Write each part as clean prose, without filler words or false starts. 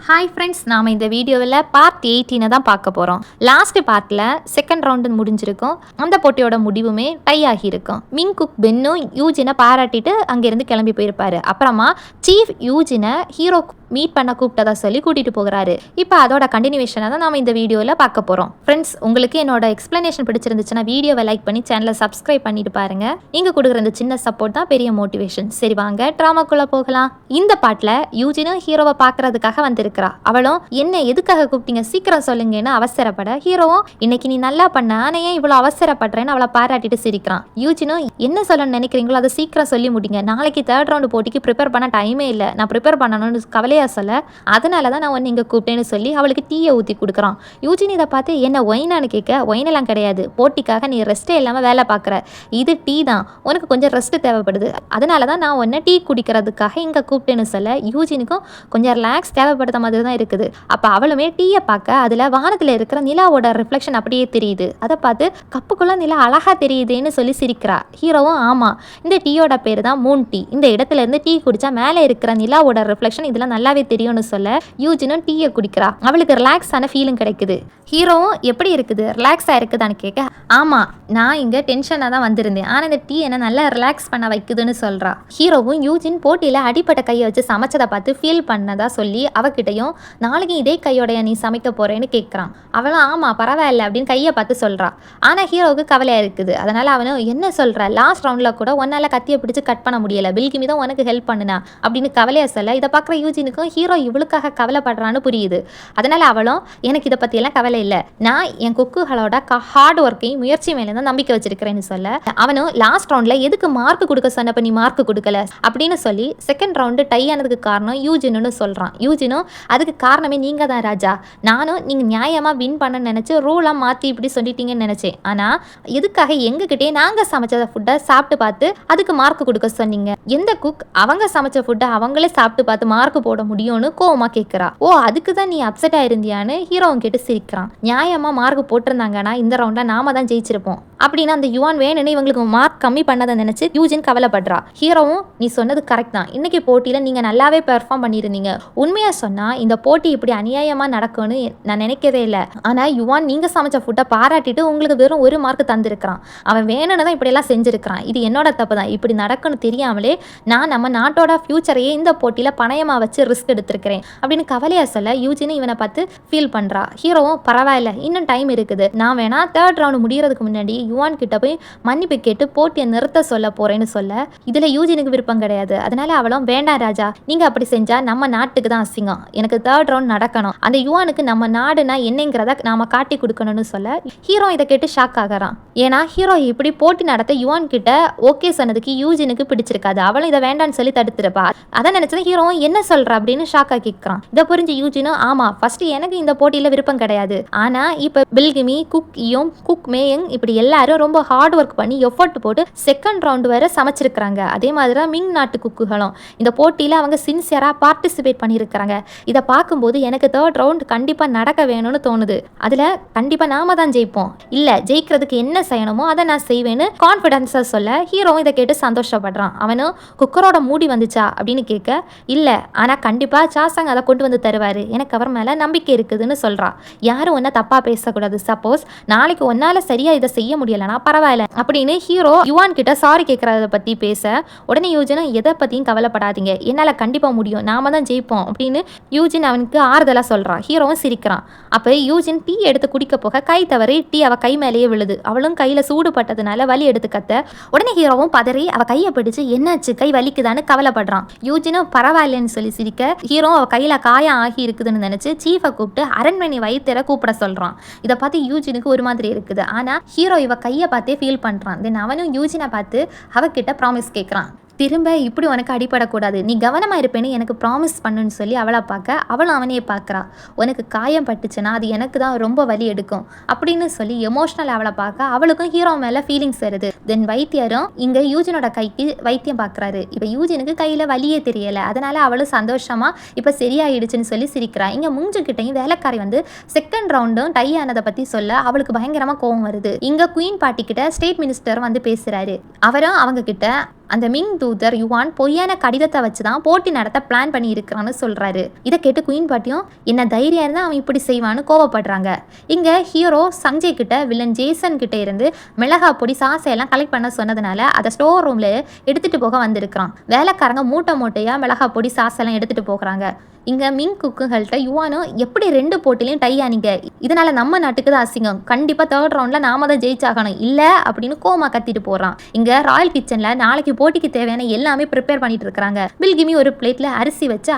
Hi friends, நாம் இந்த வீடியோவில் பார்ட் 18 தான் பார்க்க போகிறோம். லாஸ்ட் பார்ட்டில் செகண்ட் ரவுண்டு முடிஞ்சிருக்கும். அந்த போட்டியோட முடிவுமே டை ஆகியிருக்கும். மிங் குக் பென்னும் யூஜினை பாராட்டிட்டு அங்கேருந்து கிளம்பி போயிருப்பாரு. அப்புறமா சீஃப் யூஜினை ஹீரோ மீட் பண்ண கூப்பிட்டதா சொல்லி கூட்டிகிட்டு போகிறாரு. இப்போ அதோட கண்டினியூஷனை தான் நாம் இந்த வீடியோவில் பார்க்க போகிறோம். ஃப்ரெண்ட்ஸ், உங்களுக்கு என்னோட எக்ஸ்ப்ளனேஷன் பிடிச்சிருந்துச்சுன்னா வீடியோவை லைக் பண்ணி சேனலை சப்ஸ்கிரைப் பண்ணிட்டு பாருங்க. நீங்கள் கொடுக்குற இந்த சின்ன சப்போர்ட் தான் பெரிய மோட்டிவேஷன். சரி வாங்க ட்ராமாக்குள்ளே போகலாம். இந்த பாட்டில் யூஜினும் ஹீரோவை பார்க்கறதுக்காக வந்திருக்கிறா. அவளும் என்ன எதுக்காக கூப்பிட்டீங்க, சீக்கிரம் சொல்லுங்கன்னு அவசரப்பட, ஹீரோவும் இன்னைக்கு நீ நல்லா பண்ண, ஆனால் ஏன் இவ்வளோ அவசரப்படுறேன்னு அவளை பாராட்டிட்டு சிரிக்கிறான். யூஜினும் என்ன சொல்லணும்னு நினைக்கிறீங்களோ அதை சீக்கிரம் சொல்லி முடிங்க, நாளைக்கு தேர்ட் ரவுண்டு போட்டிக்கு ப்ரிப்பேர் பண்ண டைமே இல்லை, நான் ப்ரிப்பேர் பண்ணணும்னு கவலையா சொல்ல, அதனால தான் நான் ஒன்று இங்கே கூப்பிட்டேன்னு சொல்லி அவளுக்கு டீயை ஊற்றி கொடுக்குறான். யூஜின் இதை பார்த்து என்ன ஒயினான்னு கேட்க, ஒயினெல்லாம் கிடையாது, போட்டிக்காக நீ ரெஸ்ட்டே இல்லாமல் வேலை பார்க்குற, இது டீ தான், உனக்கு கொஞ்சம் ரெஸ்ட் தேவைப்படுது, அதனால தான் நான் ஒன்று டீ குடிக்கிறதுக்காக இங்கே கூப்பிட்டேன்னு சொல்ல, யூஜினுக்கும் கொஞ்சம் ரிலாக்ஸ் தேவைப்படுற மாதிரி தான் இருக்குது. அப்போ அவளுமே டீயை பார்க்க அதில் வானத்தில் இருக்கிற நிலாவோட ரிஃப்ளெக்ஷன் அப்படியே தெரியுது. அதை பார்த்து கப்புக்குள்ள நிலா அழகாக தெரியுதுன்னு சொல்லி சிரிக்கிறா. ஹீரோவும் ஆமாம், இந்த டீயோட பேர் தான் மூன் டீ, இந்த இடத்துல இருந்து டீ குடிச்சா மேலே இருக்கிற நிலாவோட ரிஃப்ளெக்ஷன் இதில் நல்லாவே தெரியும்னு சொல்ல, யூஜினும் டீயை குடிக்கிறா. அவளுக்கு ரிலாக்ஸான ஃபீலிங் கிடைக்குது. ஹீரோவும் எப்படி இருக்குது, ரிலாக்ஸாக இருக்குதான்னு கேட்க, ஆமாம் நான் இங்கே டென்ஷனாக தான் வந்திருந்தேன், ஆனால் இந்த டீ என்ன நல்லா ரிலாக்ஸ் பண்ண வைக்குதுன்னு சொல்கிறா. ஹீரோவும் யூஜின் போட்டியில் அடிப்பட்ட கையை வச்சு சமைச்சதை பார்த்து ஃபீல் பண்ணதா சொல்லி அவகிட்டையும் நாளைக்கு இதே கையோடைய நீ சமைக்க போகிறேன்னு கேட்குறான். அவளும் ஆமாம் பரவாயில்ல அப்படின்னு கையை பார்த்து சொல்கிறா. ஆனால் ஹீரோவுக்கு கவலையாக இருக்குது. அதனால் அவனும் என்ன சொல்கிற, லாஸ்ட் ரவுண்டில் கூட ஒன்னால் கத்தியை பிடிச்சி கட் பண்ண முடியலை, பில்கிமி தான் உனக்கு ஹெல்ப் பண்ணுனா அப்படின்னு கவலையாக சொல்ல, இதை பார்க்குற யூஜினுக்கும் ஹீரோ இவளுக்காக கவலைப்படுறான்னு புரியுது. அதனால் அவளும் எனக்கு இதை பற்றியெல்லாம் கவலை இல்லை, நான் என் குக்குகளோட ஹார்ட் ஒர்க்கையும் முயற்சி மேலே தான் நம்பிக்கை வச்சிருக்கிறேன்னு சொல்ல, அவனும் லாஸ்ட் ரவுண்டில் எதுக்கு மார்க் கொடுக்க சொன்னப்ப நீ மார்க் கொடுக்கல அப்படின்னு சொல்லி செகண்ட் ரவுண்டு டை ஆனதுக்கு காரணம் யூஜினுன்னு சொல்கிறான். யூஜினும் அதுக்கு காரணமே நீங்கள் தான் ராஜா, நானும் நீங்கள் நியாயமாக வின் பண்ண நினச்சி ரூலாக மாற்றி இப்படி சொல்லிட்டீங்கன்னு நினச்சேன், ஆனால் எதுக்காக எங்ககிட்டே நாங்கள் சமைச்ச ஃபுட்டை சாப்பிட்டு பார்த்து அதுக்கு மார்க் கொடுக்க சொன்னீங்க, எந்த குக் அவங்க சமைச்ச ஃபுட்டை அவங்களே சாப்பிட்டு பார்த்து மார்க் போட முடியும்னு கோவமாக கேட்குறா. ஓ அதுக்கு தான் நீ அப்செட் ஆயிருந்தியான்னு ஹீரோவும் கேட்டு சிரிக்கிறான். நியாயமாக மார்க் போட்டிருந்தாங்கன்னா இந்த ரவுண்டில் நாம தான் ஜெயிச்சிருப்போம் அப்படின்னு அந்த யுவான் வேணுன்னு இவங்களுக்கு மார்க் கம்மி பண்ணதை நினச்சி யூஜின் கவலைப்படுறா. ஹீரோவும் நீ சொன்னது கரெக்ட் தான், இன்னைக்கு போட்டியில் நீங்கள் நல்லாவே பெர்ஃபார்ம் பண்ணியிருந்தீங்க, உண்மையாக சொன்னால் இந்த போட்டி இப்படி அநியாயமாக நடக்கும்னு நான் நினைக்கவே இல்லை, ஆனால் யுவான் நீங்கள் சமைச்ச ஃபுட்டை பாராட்டிட்டு உங்களுக்கு வெறும் ஒரு மார்க் தந்திருக்கிறான், அவன் வேணும்னு தான் இப்படியெல்லாம் செஞ்சுருக்கிறான், இது என்னோட தப்பு தான், இப்படி நடக்குன்னு தெரியாமலே நான் நம்ம நாட்டோட ஃபியூச்சரையே இந்த போட்டியில் பணயமாக வச்சு ரிஸ்க் எடுத்திருக்கிறேன் அப்படின்னு கவலையாக சொல்ல, யூஜின் இவனை பார்த்து ஃபீல் பண்ணுறா. ஹீரோவும் பரவாயில்ல இன்னும் டைம் இருக்குது, நான் வேணா தேர்ட் ரவுண்டு முடிகிறதுக்கு முன்னாடி யுவான் கிட்ட போய் மன்னிப்பு கேட்டு போட்டியை நிறுத்த சொல்ல போறேன்னு சொல்ல, இதில் யூஜினுக்கு விருப்பம் கிடையாது. அதனால அவளும் வேண்டாம் ராஜா, நீங்கள் அப்படி செஞ்சால் நம்ம நாட்டுக்கு தான் அசிங்கம், எனக்கு தேர்ட் ரவுண்ட் நடக்கணும், அந்த யுவானுக்கு நம்ம நாடுனா என்னங்கிறத நாம காட்டி கொடுக்கணும்னு சொல்ல, ஹீரோ இதை கேட்டு ஷாக் ஆகிறான். ஏன்னா ஹீரோ இப்படி போட்டி நடத்த யுவான் கிட்ட ஓகே சொன்னதுக்கு யூஜினுக்கு பிடிச்சிருக்காது, அவளும் இதை வேண்டான்னு சொல்லி தடுத்துருப்பா. அதை நினைச்சது ஹீரோ என்ன சொல்ற அப்படின்னு ஷாக் ஆக்கிக்கிறான். இதை புரிஞ்சு யூஜினும் ஆமா ஃபர்ஸ்ட் எனக்கு இந்த போட்டியில் விருப்பம் கிடையாது, ஆனா இப்போ பில்கிமி குக்கியும் குக் மேயங் இப்படி எல்லாரும் ரொம்ப ஹார்ட் ஒர்க் பண்ணி எஃபர்ட் போட்டு செகண்ட் ரவுண்டு வரை சமைச்சிருக்கிறாங்க. அதே மாதிரி தான் மிங் நாட்டு குக்குகளும் இந்த போட்டியில் அவங்க சின்சியராக பார்ட்டிசிபேட் பண்ணியிருக்கிறாங்க. இதை பார்க்கும்போது எனக்கு தேர்ட் ரவுண்ட் கண்டிப்பாக நடக்க வேணும்னு தோணுது, அதில் கண்டிப்பாக நாம தான் ஜெயிப்போம், இல்லை ஜெயிக்கிறதுக்கு என்ன செய்யணுமோ அதை நான் செய்வேன்னு கான்ஃபிடென்ஸாக சொல்ல, ஹீரோவும் இதை கேட்டு சந்தோஷப்படுறான். அவனும் குக்கரோட மூடி வந்துச்சா அப்படின்னு கேட்க, இல்லை ஆனால் கண்டிப்பாக சாசங் அதை கொண்டு வந்து தருவார், எனக்கு அவர் மேலே நம்பிக்கை இருக்குதுன்னு சொல்கிறா. யாரும் ஒன்றை தப்பாக பேசக்கூடாது, சப்போஸ் நாளைக்கு ஒன்னால் சரியாக இதை செய்ய முடியலைன்னா பரவாயில்ல அப்படின்னு ஹீரோ யுவான் கிட்ட சாரி கேட்குறத பற்றி பேச, உடனே யூஜினும் எதை பற்றியும் கவலைப்படாதீங்க, என்னால் கண்டிப்பாக முடியும், நாம தான் ஜெயிப்போம் அப்படின்னு யூஜின் அவனுக்கு ஆறுதலாக சொல்கிறான். ஹீரோவும் சிரிக்கிறான். அப்போ யூஜின் டீ எடுத்து குடிக்க போக கை தவறி டீ அவள் கை மேலேயே விழுது. அவளும் கையில் சூடு பட்டதுனால வலி எடுத்து கத்த, உடனே ஹீரோவும் பதறி அவள் கையை பிடிச்சு என்னாச்சு கை வலிக்குதான்னு கவலைப்படுறான். யூஜினும் பரவாயில்லன்னு சொல்லி சிரிக்க, ஹீரோ அவள் கையில் காயம் ஆகி இருக்குதுன்னு நினச்சி சீஃபை கூப்பிட்டு அரண்மனை வைத்தியரை கூப்பிட சொல்கிறான். இதை பார்த்து யூஜினுக்கு ஒரு மாதிரி இருக்குது, ஆனால் ஹீரோ இவ கையை பார்த்தே ஃபீல் பண்ணுறான். தென் அவனும் யூஜினை பார்த்து அவகிட்ட ப்ராமிஸ் கேட்குறான், திரும்ப இப்படி உனக்கு அடிபடக்கூடாது, நீ கவனமாக இருப்பேன்னு எனக்கு ப்ராமிஸ் பண்ணுன்னு சொல்லி அவளை பார்க்க, அவளும் அவனையே பார்க்குறா. உனக்கு காயம் பட்டுச்சுன்னா அது எனக்கு தான் ரொம்ப வலி எடுக்கும் அப்படின்னு சொல்லி எமோஷ்னல் அவளை பார்க்க, அவளுக்கும் ஹீரோ மேலே ஃபீலிங்ஸ் வருது. தென் வைத்தியரும் இங்கே யூஜினோட கைக்கு வைத்தியம் பார்க்குறாரு. இப்போ யூஜினுக்கு கையில் வலியே தெரியலை, அதனால அவளும் சந்தோஷமாக இப்போ சரியாயிடுச்சுன்னு சொல்லி சிரிக்கிறா. இங்கே மூஞ்சுக்கிட்டையும் வேலைக்காரி வந்து செகண்ட் ரவுண்டும் டை ஆனதை பற்றி சொல்ல அவளுக்கு பயங்கரமாக கோவம் வருது. இங்கே குயின் பாட்டி கிட்ட ஸ்டேட் மினிஸ்டர் வந்து பேசுகிறாரு. அவரும் அவங்க கிட்ட அந்த மிங் தூதர் யுவான் பொய்யான கடிதத்தை வச்சு தான் போட்டி நடத்த பிளான் பண்ணி இருக்கிறான்னு சொல்றாரு. இதை கேட்டு குயின் பாட்டியும் என்ன தைரியம் இருந்தா அவன் இப்படி செய்வான்னு கோவப்படுறாங்க. இங்க ஹீரோ சஞ்சய் கிட்ட வில்லன் ஜேசன் கிட்ட இருந்து மிளகா பொடி சாசை எல்லாம் கலெக்ட் பண்ண சொன்னதுனால அதை ஸ்டோர் ரூம்ல எடுத்துட்டு போக வந்திருக்கிறான். வேலைக்காரங்க மூட்டை மூட்டையா மிளகா பொடி சாசை எல்லாம் எடுத்துட்டு போகிறாங்க. இங்கே மிங் குக்குகள்கிட்ட யுவானும் எப்படி 2 போட்டிலையும் டை ஆனீங்க, இதனால நம்ம நாட்டுக்கு தான் அசிங்கம், கண்டிப்பாக 3rd ரவுண்டில் நாம தான் ஜெயிச்சாகணும் இல்லை அப்படின்னு கோமா கத்திட்டு போகிறான். இங்கே ராயல் கிச்சனில் நாளைக்கு போட்டிக்கு தேவையான எல்லாமே ப்ரிப்பேர் பண்ணிட்டு இருக்கிறாங்க. பில்கிமி ஒரு பிளேட்டில் அரிசி வச்சு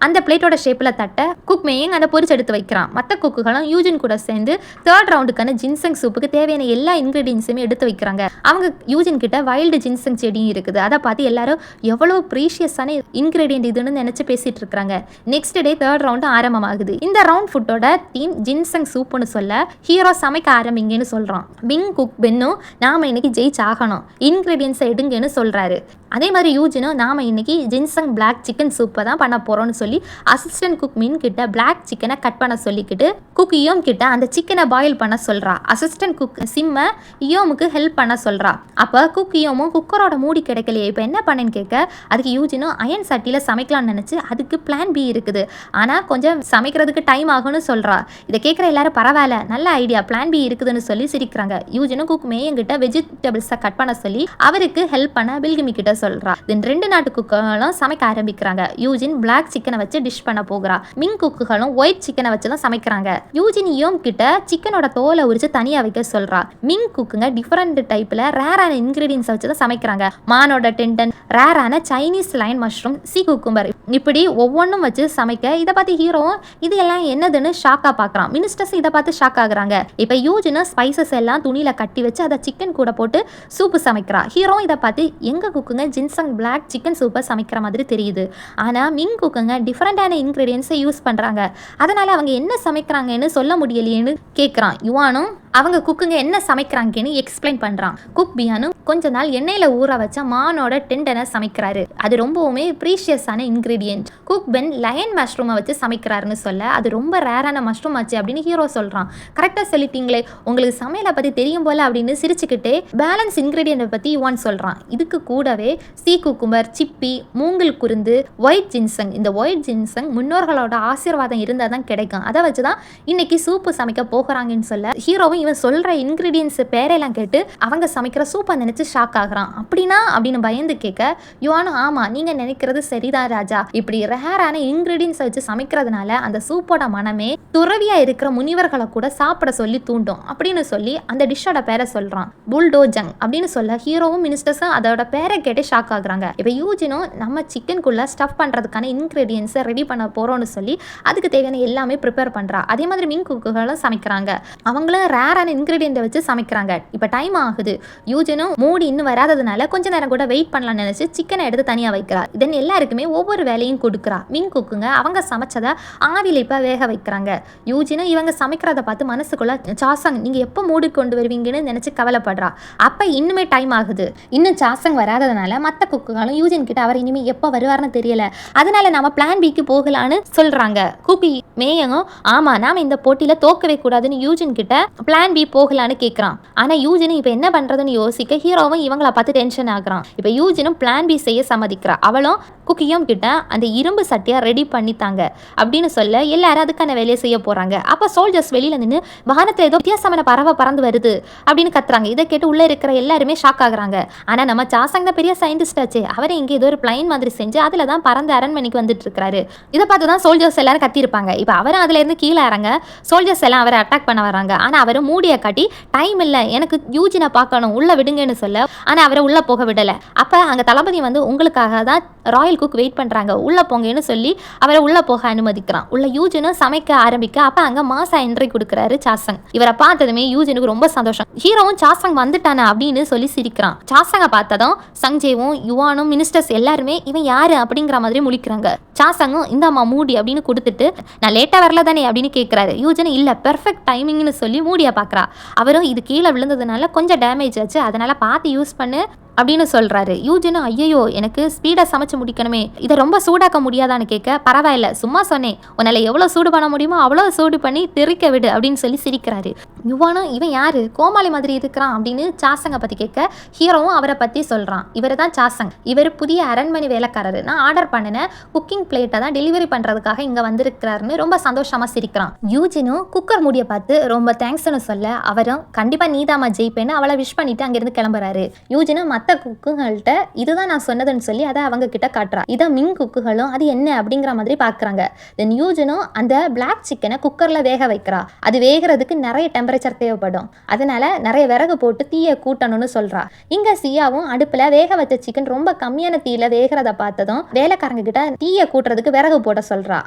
அந்த பிளேட்டோட ஷேப்பில் தட்ட குக் மேயிங் அதை பொரிச்சு எடுத்து வைக்கிறான். மற்ற குக்குகளும் யூஜின் கூட சேர்ந்து 3rd ரவுண்டுக்கான ஜின்சங் சூப்புக்கு தேவையான எல்லா இன்கிரீடியன்ஸுமே எடுத்து வைக்கிறாங்க. அவங்க யூஜின் கிட்ட வைல்டு ஜின்சங் செடியும் இருக்குது. அதை பார்த்து எல்லாரும் எவ்வளோ ப்ரீஷியஸான இன்கிரீடியன்ட் இதுன்னு நினச்சி பேசிட்டு இருக்கிறாங்க. நெக்ஸ்ட் டே 3rd ரவுண்ட் ஆரம்பமாகுது. இந்த ரவுண்ட் ஃபுட்டோட தீம் ஜின்சங் சூப்புன்னு சொல்ல ஹீரோ சமைக்க ஆரம்பிங்கன்னு சொல்றான். மிங் குக் பென்னும் நாம இன்னைக்கு ஜெயிச்சாகணும், இன்கிரீடியன்ஸை எடுங்கன்னு சொல்றாரு. அதே மாதிரி யூஜினும் நாம இன்னைக்கு ஜின்சங் பிளாக் சிக்கன் சூப்பை தான் பண்ண போறோம்னு சொல்லி அசிஸ்டன்ட் குக் மின் கிட்ட பிளாக் சிக்கனை கட் பண்ண சொல்லிக்கிட்டு குக் இயோம் கிட்ட அந்த சிக்கனை பாயில் பண்ண சொல்றா. அசிஸ்டன்ட் குக் சிம்ம இயோமுக்கு ஹெல்ப் பண்ண சொல்றா. அப்ப குக் இயோமும் குக்கரோட மூடி கிடைக்கலையே இப்போ என்ன பண்ணேன்னு கேட்க அதுக்கு யூஜினும் அயன் சட்டியில சமைக்கலாம்னு நினைச்சு அதுக்கு பிளான் பி இருக்குது, ஆனால் கொஞ்சம் சமைக்கிறதுக்கு டைம் ஆகும்னு சொல்கிறா. இதை கேட்குற எல்லாரும் பரவாயில்ல நல்ல ஐடியா பிளான் பி இருக்குதுன்னு சொல்லி சிரிக்கிறாங்க. யூஜினும் குக் மேயங்கிட்ட வெஜிடபிள்ஸை கட் பண்ண சொல்லி அவருக்கு ஹெல்ப் பண்ண பில்கிமி கிட்ட சொல்கிறா. தென் 2 நாட்டு குக்குகளும் சமைக்க ஆரம்பிக்கிறாங்க. யூஜின் பிளாக் சிக்கனை வச்சு டிஷ் பண்ண போகிறா. மிங் குக்குகளும் ஒயிட் சிக்கனை வச்சு தான் சமைக்கிறாங்க. யூஜின் யோம் கிட்ட சிக்கனோட தோலை உரிச்சு தனியாக வைக்க சொல்கிறா. மிங் குக்குங்க டிஃப்ரெண்ட் டைப்பில் ரேரான இன்கிரீடியன்ஸை வச்சு தான் சமைக்கிறாங்க. மானோட டெண்டன், ரேரான Chinese lion mushroom, sea cucumber, இப்படி ஒவ்வொன்றும் வச்சு சமைக்க இதை பார்த்து ஹீரோவும் இது எல்லாம் என்னதுன்னு ஷாக்கா பார்க்குறான். மினிஸ்டர்ஸ் இதை பார்த்து ஷாக் ஆகுறாங்க. இப்போ யூஜினும் ஸ்பைசஸ் எல்லாம் துணியில் கட்டி வச்சு அதை சிக்கன் கூட போட்டு சூப்பு சமைக்கிறா. ஹீரோவும் இதை பார்த்து எங்கள் குக்குங்க ஜின்சங் பிளாக் சிக்கன் சூப்பை சமைக்கிற மாதிரி தெரியுது, ஆனால் மிங் குக்குங்க டிஃப்ரெண்டான இன்க்ரீடியன்ஸை யூஸ் பண்ணுறாங்க, அதனால் அவங்க என்ன சமைக்கிறாங்கன்னு சொல்ல முடியலையேன்னு கேட்குறான். யுவானும் அவங்க குக்குங்க என்ன சமைக்கிறாங்கன்னு எக்ஸ்பிளைன் பண்ணுறான். குக் பியானும் கொஞ்ச நாள் எண்ணெயில் ஊற வச்ச மானோட டெண்டனை சமைக்கிறாரு. அது ரொம்பவுமே ப்ரீஷியஸான இன்க்ரீடியன்ட். குக் பென் லயன் மஷ்ரூமை வச்சு சமைக்கிறாருன்னு சொல்ல அது ரொம்ப ரேரான மஷ்ரூம் ஆச்சு அப்படின்னு ஹீரோ சொல்கிறான். கரெக்டாக சொல்லிட்டீங்களே, உங்களுக்கு சமையலை பற்றி தெரியும் போல அப்படின்னு சிரிச்சுக்கிட்டே பேலன்ஸ் இன்க்ரீடியண்ட்டை பற்றி யுவான் சொல்கிறான். இதுக்கு கூடவே சி குக்கும்பர், சிப்பி, மூங்கில் குருந்து, ஒயிட் ஜின்சங், இந்த ஒயிட் ஜின்சங் முன்னோர்களோட ஆசீர்வாதம் இருந்தால் தான் கிடைக்கும், அதை வச்சு தான் இன்னைக்கு சூப்பு சமைக்க போகிறாங்கன்னு சொல்ல ஹீரோவும் இவன் சொல்கிற இன்க்ரீடியன்ஸ் பேரெல்லாம் கேட்டு அவங்க சமைக்கிற சூப்பை நினச்சி ஷாக் ஆகுறான். அப்படின்னா அப்படின்னு பயந்து கேட்க யுவானும் ஆமாம் நீங்கள் நினைக்கிறது சரிதான் ராஜா, இப்படி ரேரான இன்க்ரீடியன்ஸை வச்சு சமைக்கிறதுனால அந்த சூப்போட மனமே துறவியாக இருக்கிற முனிவர்களை கூட சாப்பிட சொல்லி தூண்டும் அப்படின்னு சொல்லி அந்த டிஷ்ஷோட பேரை சொல்கிறான். புல்டோஜங் அப்படின்னு சொல்ல ஹீரோவும் மினிஸ்டர்ஸும் அதோட பேரை கேட்டு ஷாக் ஆகுறாங்க. இப்போ யூஜினும் நம்ம சிக்கனுக்குள்ளே ஸ்டஃப் பண்ணுறதுக்கான இன்க்ரீடியன்ஸை ரெடி பண்ண போகிறோன்னு சொல்லி அதுக்கு தேவையான எல்லாமே ப்ரிப்பேர் பண்ணுறா. அதே மாதிரி மிங் குக்குகளும் சமைக்கிறாங்க. அவங்களும் ரேரான இன்க்ரீடியண்ட்டை வச்சு சமைக்கிறாங்க. இப்போ டைம் ஆகுது. யூஜினும் மூடி இன்னும் வராததுனால கொஞ்ச நேரம் கூட வெயிட் பண்ணலாம்னு நினச்சி சிக்கனை எடுத்து தனியாக வைக்கிறா. இதன் எல்லாருக்குமே ஒவ்வொரு வேலையும் கொடுக்குறா. மிங் குக்குங்க அவங்க சமைச்சதை ஆவியில் இப்போ வேக வைக்கிறாங்க. யூஜினும் இவங்க சமைக்கிறத பார்த்து மனசுக்குள்ள சாசங் நீங்கள் எப்போ மூடி கொண்டு வருவீங்கன்னு நினச்சி கவலைப்படுறா. அப்போ இன்னுமே டைம் ஆகுது. இன்னும் சாசங் வராததுனால மற்ற குக்குகளும் யூஜின் கிட்ட அவர் இனிமேல் எப்போ வருவார்னு தெரியல, அதனால நம்ம பிளான் பிக்கு போகலான்னு சொல்கிறாங்க. குக்கி மேயங்கும் ஆமாம் நாம இந்த போட்டியில் தோக்கவே கூடாதுன்னு யூஜின் கிட்ட பிளான் பி போகலான்னு கேட்குறான். ஆனால் யூஜினும் இப்போ என்ன பண்ணுறதுன்னு யோசிக்க ஹீரோவும் இவங்களை பார்த்து டென்ஷன் ஆகுறான். இப்போ யூஜினும் பிளான் பி செய்ய சம்மதிக்கிறா. அவளும் குக்கியும் கிட்ட அந்த இரும்பு சட்டியை ரெடி பண்ணித்தாங்க அப்படின்னு சொல்ல எல்லாரும் அதுக்கான வேலையை செய்ய போகிறாங்க. அப்போ சோல்ஜர்ஸ் வெளியில் நின்று வானத்தில் ஏதோ வித்தியாசமான பறவை பறந்து வருது அப்படின்னு கத்துறாங்க. இதை கேட்டு உள்ளே இருக்கிற எல்லாருமே ஷாக் ஆகுறாங்க. ஆனால் நம்ம சாசங் தான் பெரிய சயின்டிஸ்ட் ஆச்சு, அவரை இங்கே ஏதோ ஒரு பிளைன் மாதிரி செஞ்சு அதில் தான் பறந்து அரண்மனைக்கு வந்துட்டு இருக்கிறாரு. இதை பார்த்து தான் சோல்ஜர்ஸ் எல்லாரும் கத்திருப்பாங்க. இப்போ அவரும் அதுலேருந்து கீழே இறங்க சோல்ஜர்ஸ் எல்லாம் அவரை அட்டாக் பண்ண வராங்க. ஆனால் அவர் மூடியை காட்டி டைம் இல்லை எனக்கு யூஜினை பார்க்கணும் உள்ள விடுங்கன்னு சொல்ல ஆனால் அவரை உள்ளே போக விடலை. அப்போ அங்கே தளபதி வந்து உங்களுக்காக தான் ராயல் குக் வெயிட் பண்ணுறாங்க உள்ளே போங்கன்னு சொல்லி அவரை உள்ளே போக அனுமதிக்கிறான். உள்ள யூஜினும் சமைக்க ஆரம்பிக்க அப்போ அங்கே மாசா என்ட்ரி கொடுக்குறாரு சாசங். இவரை பார்த்ததுமே யூஜினுக்கு ரொம்ப சந்தோஷம். ஹீரோவும் சாசங் வந்துட்டானே அப்படின்னு சொல்லி சிரிக்கிறான். சாசங்கை பார்த்ததும் சஞ்சேவும் யுவானும் மினிஸ்டர்ஸ் எல்லாருமே இவன் யாரு அப்படிங்கிற மாதிரி முழிக்கிறாங்க. சாசங்கும் இந்த அம்மா மூடி அப்படின்னு கொடுத்துட்டு நான் லேட்டாக வரல தானே அப்படின்னு கேட்குறாரு. யூஜினும் இல்லை பெர்ஃபெக்ட் டைமிங்னு சொல்லி மூடியை பார்க்குறா. அவரும் இது கீழே விழுந்ததுனால கொஞ்சம் டேமேஜ் ஆச்சு, அதனால் பார்த்து யூஸ் பண்ணு அப்படின்னு சொல்றாரு. யூஜினும் ஐயோ எனக்கு ஸ்பீடா சமைச்சு முடிக்கணுமே, இதை ரொம்ப சூடாக்க முடியாதான்னு கேட்க, பரவாயில்ல சும்மா சொன்னேன், உன்னால எவ்வளவு சூடு பண்ண முடியுமோ அவ்வளவு சூடு பண்ணி தெறிக்க விடு அப்படின்னு சொல்லி சிரிக்கிறாரு. யுவானும் இவன் யாரு கோமாளி மாதிரி இருக்கிறான் அப்படின்னு சாசங்க பத்தி கேட்க, ஹீரோவும் அவரை பத்தி சொல்றான். இவர் தான் சாசங், இவர் புதிய அரண்மனை வேலைக்காரரு, நான் ஆர்டர் பண்ணின குக்கிங் பிளேட்டை தான் டெலிவரி பண்றதுக்காக இங்க வந்திருக்கிறாருன்னு ரொம்ப சந்தோஷமா சிரிக்கிறான். யூஜினும் குக்கர் முடிய பார்த்து ரொம்ப தேங்க்ஸ்னு சொல்ல, அவரும் கண்டிப்பா நீதாமா ஜெயிப்பேன்னு அவளை விஷ் பண்ணிட்டு அங்கிருந்து கிளம்புறாரு. யூஜினும் மற்ற குக்குகள்கிட்ட இதுதான் நான் சொன்னதுன்னு சொல்லி அதை அவங்க கிட்ட காட்டுறா. இதை மிங் குக்குகளும் அது என்ன அப்படிங்கிற மாதிரி பாக்குறாங்க. தென் யூஜினும் அந்த பிளாக் சிக்கனை குக்கர்ல வேக வைக்கிறா. அது வேகிறதுக்கு நிறைய டெம்பரேச்சர் தேவைப்படும், அதனால நிறைய விறகு போட்டு தீயை கூட்டணும்னு சொல்றா. இங்க சியாவும் அடுப்புல வேக வச்ச சிக்கன் ரொம்ப கம்மியான தீயில வேகிறத பார்த்ததும் வேலைக்காரங்க கிட்ட தீயை கூட்டுறதுக்கு விறகு போட சொல்றா.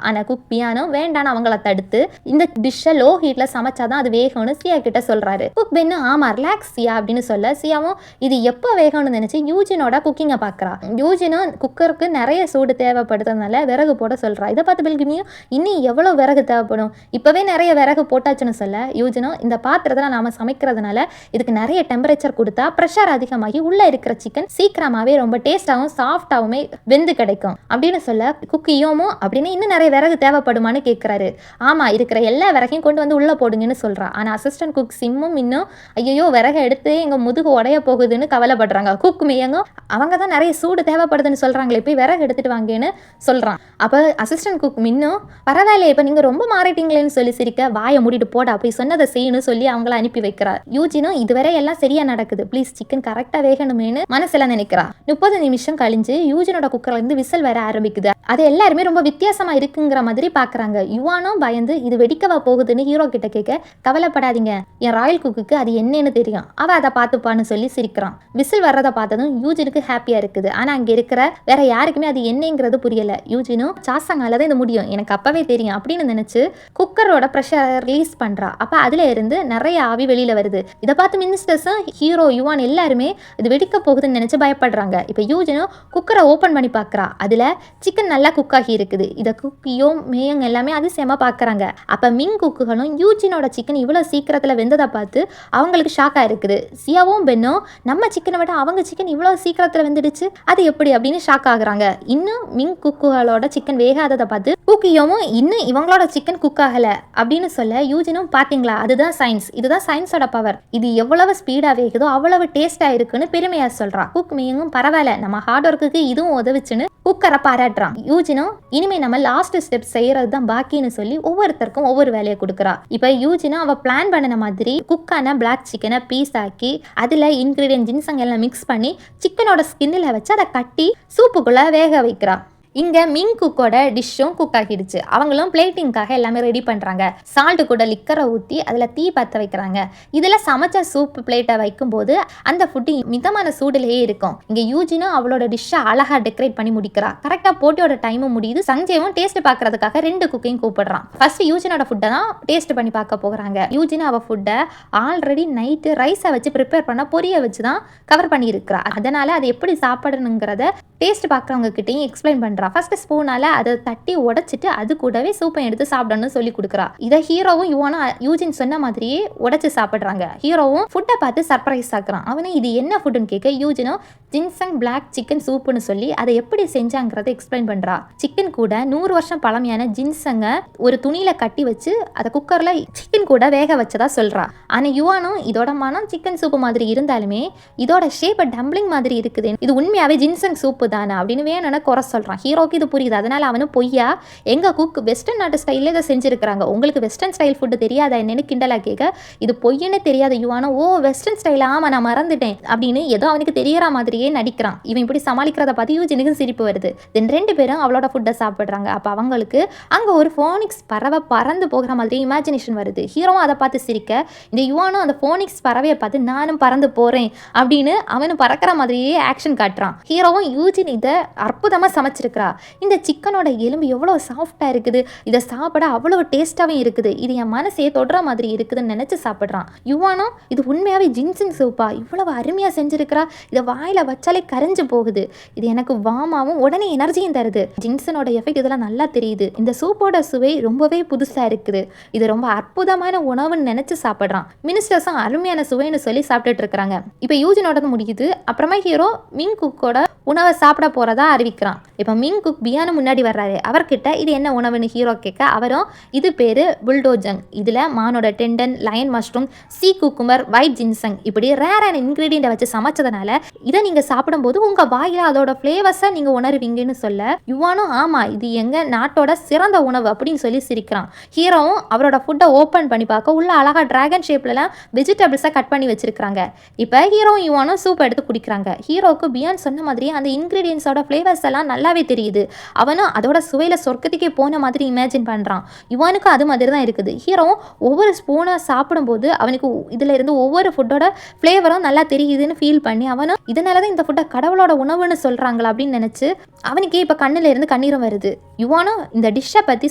ஆனா குக் பியானோ வேண்டான்னு அவங்கள தடுத்து இந்த டிஷ்ஷை லோ ஹீட்ல சமைச்சாதான் அது வேகணும்னு சியா கிட்ட சொல்றாரு. குக் பென்னு ஆமா ரிலாக்ஸ் சியா அப்படின்னு சொல்ல, சியாவும் இது எப்போ வேகணும்னு நினைச்சு யூஜினோட குக்கிங்கை பாக்குறா. யூஜினும் குக்கருக்கு நிறைய சூடு தேவைப்படுறதுனால விறகு போட சொல்றா. இதை பார்த்து பில்கிமியும் இன்னும் எவ்வளவு விறகு தேவைப்படும், இப்பவே நிறைய விறகு போட்டாச்சுன்னு சொல்ல, யூஜினும் இந்த பாத்திரத்துல நாம சமைக்கிறதுனால இதுக்கு நிறைய டெம்பரேச்சர் கொடுத்தா ப்ரெஷர் அதிகமாகி உள்ள இருக்கிற சிக்கன் சீக்கிரமாவே ரொம்ப டேஸ்டாகவும் சாஃப்டாவுமே வெந்து கிடைக்கும் அப்படின்னு சொல்ல, குக்கியோமோ அப்படின்னு இன்னும் நிறைய விறகு தேவைப்படுமான்னு கேட்கிறாரு. ஆமா இருக்கிற எல்லா விறகையும் கொண்டு வந்து உள்ள போடுங்கன்னு சொல்றா. ஆனா அசிஸ்டன்ட் குக் சிம்மும் இன்னும் ஐயோ விறகு எடுத்து எங்க முதுகு உடைய போகுதுன்னு கவலைப்படுறாங்க. குக் மியங்க அவங்க தான் நிறைய சூடு தேவைப்படுதுன்னு சொல்றாங்களே, போய் விறகு எடுத்துட்டு வாங்கன்னு சொல்றான். அப்ப அசிஸ்டன்ட் குக் மின்னும் பரவாயில்ல இப்ப நீங்க ரொம்ப மாறிட்டீங்களேன்னு சொல்லி சிரிக்க, வாயை மூடிட்டு போடா போய் சொன்னதை செய்யணும் சொல்லி அவங்கள அனுப்பி வைக்கிறார். யூஜினும் இதுவரை எல்லாம் சரியா நடக்குது, ப்ளீஸ் சிக்கன் கரெக்டா வேகணுமேனு மனசுல நினைக்கிறா. 30 நிமிஷம் கழிஞ்சு யூஜினோட குக்கர்ல இருந்து விசில் வர ஆரம்பிக்குது. அது எல்லாருமே ரொம்ப வித்தியாசமா இருக்குங்கிற மாதிரி பாக்குறாங்க. யுவானும் பயந்து இது வெடிக்கவா போகுதுன்னு ஹீரோ கிட்ட கேட்க, கவலைப்படாதீங்க என் ராயல் குக்குக்கு அது என்னன்னு தெரியும், அவ அதை பார்த்துப்பான்னு சொல்லி சிரிக்கிறான். விசில் வர்றதை பார்த்ததும் யூஜினுக்கு ஹாப்பியா இருக்குது. ஆனா அங்க இருக்கிற வேற யாருக்குமே அது என்னங்கிறது புரியல. யூஜினும் சாசங்கால தான் இது முடியும் எனக்கு அப்பவே தெரியும் அப்படின்னு நினைச்சு குக்கரோட ப்ரெஷர் ரிலீஸ் பண்றா. அப்ப அதுல இருந்து நிறைய ஆவி வெளியில வருது. இதை பார்த்து மினிஸ்டர்ஸும் ஹீரோ யுவான் எல்லாருமே இது வெடிக்க போகுதுன்னு நினைச்சு பயப்படுறாங்க. இப்ப யூஜினும் குக்கரை ஓபன் பண்ணி பாக்குறா. அதுல சிக்கன் நல்லா குக் ஆகி இருக்குது. இதை குக்கியோ மேயங்க எல்லாமே அதிசயமா பாக்குறாங்க. அப்ப மிங் குக்குகளும் யூஜினோட சிக்கன் இவ்வளவு சீக்கிரத்துல வெந்ததை பார்த்து அவங்களுக்கு ஷாக்கா இருக்குது. சியாவும் பென்னும் நம்ம சிக்கனை விட அவங்க சிக்கன் இவ்வளவு சீக்கிரத்துல வெந்துடுச்சு அது எப்படி அப்படின்னு ஷாக் ஆகுறாங்க. இன்னும் மிங் குக்குகளோட சிக்கன் வேகாததை பார்த்து குக்கியோவும் இன்னும் இவங்களோட சிக்கன் குக் ஆகல அப்படின்னு சொல்ல, யூஜினும் பாத்தீங்களா அதுதான் சயின்ஸ், இதுதான் சயின்ஸோட பவர், இது எவ்வளவு ஸ்பீடா வேகுதோ அவ்வளவு டேஸ்டா இருக்குன்னு பெருமையா சொல்றா. குக் மியங்கும் பரவாயில்ல நம்ம ஹார்ட் ஒர்க்குக்கு இதுவும் உதவிச்சுன்னு குக்கரை பாராட்டுறான். யூஜினும் இனிமே நம்ம லாஸ்ட் ஸ்டெப் செய்யறது தான் பாக்கின்னு சொல்லி ஒவ்வொருத்தருக்கும் ஒவ்வொரு வேலையை கொடுக்குறா. இப்ப யூஜினும் அவ பிளான் பண்ணின மாதிரி குக்கான பிளாக் சிக்கனை பீஸ் ஆக்கி அதுல இன்கிரீடியன்ட் ஜின்சங் எல்லாம் மிக்ஸ் பண்ணி சிக்கனோட ஸ்கின்னில் வச்சு அதை கட்டி சூப்புக்குள்ள வேக வைக்கிறா. இங்கே மிங் குக்கோட டிஷ்ஷும் குக் ஆகிடுச்சு. அவங்களும் பிளேட்டிங்காக எல்லாமே ரெடி பண்ணுறாங்க. சால்ட்டு கூட லிக்கரை ஊற்றி அதில் தீ பற்ற வைக்கிறாங்க. இதில் சமைச்ச சூப் பிளேட்டை வைக்கும்போது அந்த ஃபுட்டு மிதமான சூடுலேயே இருக்கும். இங்கே யூஜினும் அவளோட டிஷ்ஷை அழகாக டெக்கரேட் பண்ணி முடிக்கிறா. கரெக்டாக போட்டியோட டைமும் முடியுது. சஞ்சயும் டேஸ்ட் பார்க்கறதுக்காக 2 குக்கையும் கூப்பிடுறான். ஃபர்ஸ்ட் யூஜினோட ஃபுட்டை தான் டேஸ்ட் பண்ணி பார்க்க போகிறாங்க. யூஜின் அவள் ஃபுட்டை ஆல்ரெடி நைட்டு ரைஸை வச்சு ப்ரிப்பேர் பண்ண பொரிய வச்சு தான் கவர் பண்ணியிருக்கிறா. அதனால் அது எப்படி சாப்பிடணுங்கிறத டேஸ்ட் பார்க்குறவங்க கிட்டையும் எக்ஸ்பிளைன் பண்ணுறா. ஃபர்ஸ்ட் ஸ்பூனால அதை தட்டி உடைச்சிட்டு அது கூடவே சூப்பை எடுத்து சாப்பிடணும்னு சொல்லி கொடுக்குறா. இதை ஹீரோவும் யுவானும் யூஜின் சொன்ன மாதிரியே உடைச்சு சாப்பிடுறாங்க. ஹீரோவும் ஃபுட்டை பார்த்து சர்ப்ரைஸ் ஆக்குறான். அவனு இது என்ன ஃபுட்டுன்னு கேட்க, யூஜினும் ஜின்சங் பிளாக் சிக்கன் சூப்புன்னு சொல்லி அதை எப்படி செஞ்சாங்கிறத எக்ஸ்பிளைன் பண்றா. சிக்கன் கூட 100 வருஷம் பழமையான ஜின்சங்க ஒரு துணியில கட்டி வச்சு அதை குக்கர்ல சிக்கன் கூட வேக வச்சதா சொல்றா. ஆனா யுவானும் இதோட மனம் சிக்கன் சூப்பு மாதிரி இருந்தாலுமே இதோட ஷேப் டம்ப்ளிங் மாதிரி இருக்குது, இது உண்மையாவே ஜின்சங் சூப்பு தானே அப்படின்னு வேணும்னு குறை சொல்றான். ஹீரோக்கு இது புரியுது. அதனால அவனும் பொய்யா எங்க குக் வெஸ்டர்ன் நாட்டு ஸ்டைல்ல இதை செஞ்சிருக்கிறாங்க, உங்களுக்கு வெஸ்டர்ன் ஸ்டைல் ஃபுட்டு தெரியாதா என்னன்னு கிண்டலா கேட்க, இது பொய்யன்னு தெரியாத யுவானோ ஓ வெஸ்டர்ன் ஸ்டைல் ஆமா நான் மறந்துட்டேன் அப்படின்னு ஏதோ அவனுக்கு தெரியற மாதிரியே நடிக்கிறான். இவன் இப்படி சமாளிக்கிறத பார்த்து யூஜினுக்கு சிரிப்பு வருது. தென் 2 பேரும் அவளோட ஃபுட்டை சாப்பிடுறாங்க. அப்ப அவங்களுக்கு அங்க ஒரு ஃபோனிக்ஸ் பறவை பறந்து போகிற மாதிரி இமேஜினேஷன் வருது. ஹீரோவும் அதை பார்த்து சிரிக்க, இந்த யுவானும் அந்த ஃபோனிக்ஸ் பறவையை பார்த்து நானும் பறந்து போறேன் அப்படின்னு அவனு பறக்கிற மாதிரியே ஆக்ஷன் காட்டுறான். ஹீரோவும் யூஜின் இதை அற்புதமாக சமைச்சிருக்கிறா. இந்த சிக்கனோட எலும்பு எவ்வளோ சாஃப்டாக இருக்குது, இதை சாப்பிட அவ்வளோ டேஸ்ட்டாகவும் இருக்குது, இது என் மனசையே தொடுற மாதிரி இருக்குதுன்னு நினச்சி சாப்பிட்றான். யுவானும் இது உண்மையாகவே ஜின்சங் சூப்பா, இவ்வளவு அருமையாக செஞ்சுருக்கிறா, இதை வாயில் வச்சாலே கரைஞ்சு போகுது, இது எனக்கு வாமாவும் உடனே எனர்ஜியும் தருது, ஜின்சனோட எஃபெக்ட் இதெல்லாம் நல்லா தெரியுது, இந்த சூப்போட சுவை ரொம்பவே புதுசாக இருக்குது, இது ரொம்ப அற்புதமான உணவுன்னு நினச்சி சாப்பிட்றான். மினிஸ்டர்ஸும் அருமையான சுவைன்னு சொல்லி சாப்பிட்டுட்டு இருக்கிறாங்க. இப்போ யூஜினோட முடியுது. அப்புறமா ஹீரோ மிங் குக்கோட உணவை சாப்பிட போகிறதா அறிவிக்கிறான். இப்போ மிங் குக் பியானு முன்னாடி வர்றாரு. அவர்கிட்ட இது என்ன உணவுன்னு ஹீரோ கேட்க அவரும் இது பேர் புல்டோஜங், இதில் மானோட டெண்டன், லயன் மஷ்ரூம், சீ குக்கும்பர், ஒயிட் ஜின்சங் இப்படி ரேரான இன்க்ரீடியண்ட்டை வச்சு சமைச்சதுனால இதை நீங்கள் சாப்பிடும்போது உங்கள் வாயில் அதோட ஃப்ளேவர்ஸை நீங்கள் உணர்வீங்கன்னு சொல்ல யுவானும் ஆமாம் இது எங்கள் நாட்டோட சிறந்த உணவு அப்படின்னு சொல்லி சிரிக்கிறான். ஹீரோவும் அவரோட ஃபுட்டை ஓப்பன் பண்ணி பார்க்க உள்ள அழகாக டிராகன் ஷேப்லலாம் வெஜிடபிள்ஸை கட் பண்ணி வச்சிருக்காங்க. இப்போ ஹீரோவும் யுவானும் சூப் எடுத்து குடிக்கிறாங்க. ஹீரோவுக்கு பியான் சொன்ன மாதிரி அந்த இன்க்ரீடியன்ஸோட ஃப்ளேவர்ஸ் எல்லாம் நல்லாவே தெரியுது. அவனும் அதோட சுவையில் சொர்க்கத்துக்கே போன மாதிரி இமேஜின் பண்ணுறான். யுவானுக்கு அது மாதிரி தான் இருக்குது. ஹீரோவும் ஒவ்வொரு ஸ்பூனை சாப்பிடும்போது அவனுக்கு இதில் இருந்து ஒவ்வொரு ஃபுட்டோட ஃப்ளேவரும் நல்லா தெரியுதுன்னு ஃபீல் பண்ணி அவனும் இதனால தான் இந்த ஃபுட்டை கடவுளோட உணவுன்னு சொல்கிறாங்களா அப்படின்னு நினச்சி அவனுக்கே இப்போ கண்ணில் இருந்து கண்ணீரும் வருது. யுவானும் இந்த டிஷ்ஷை பற்றி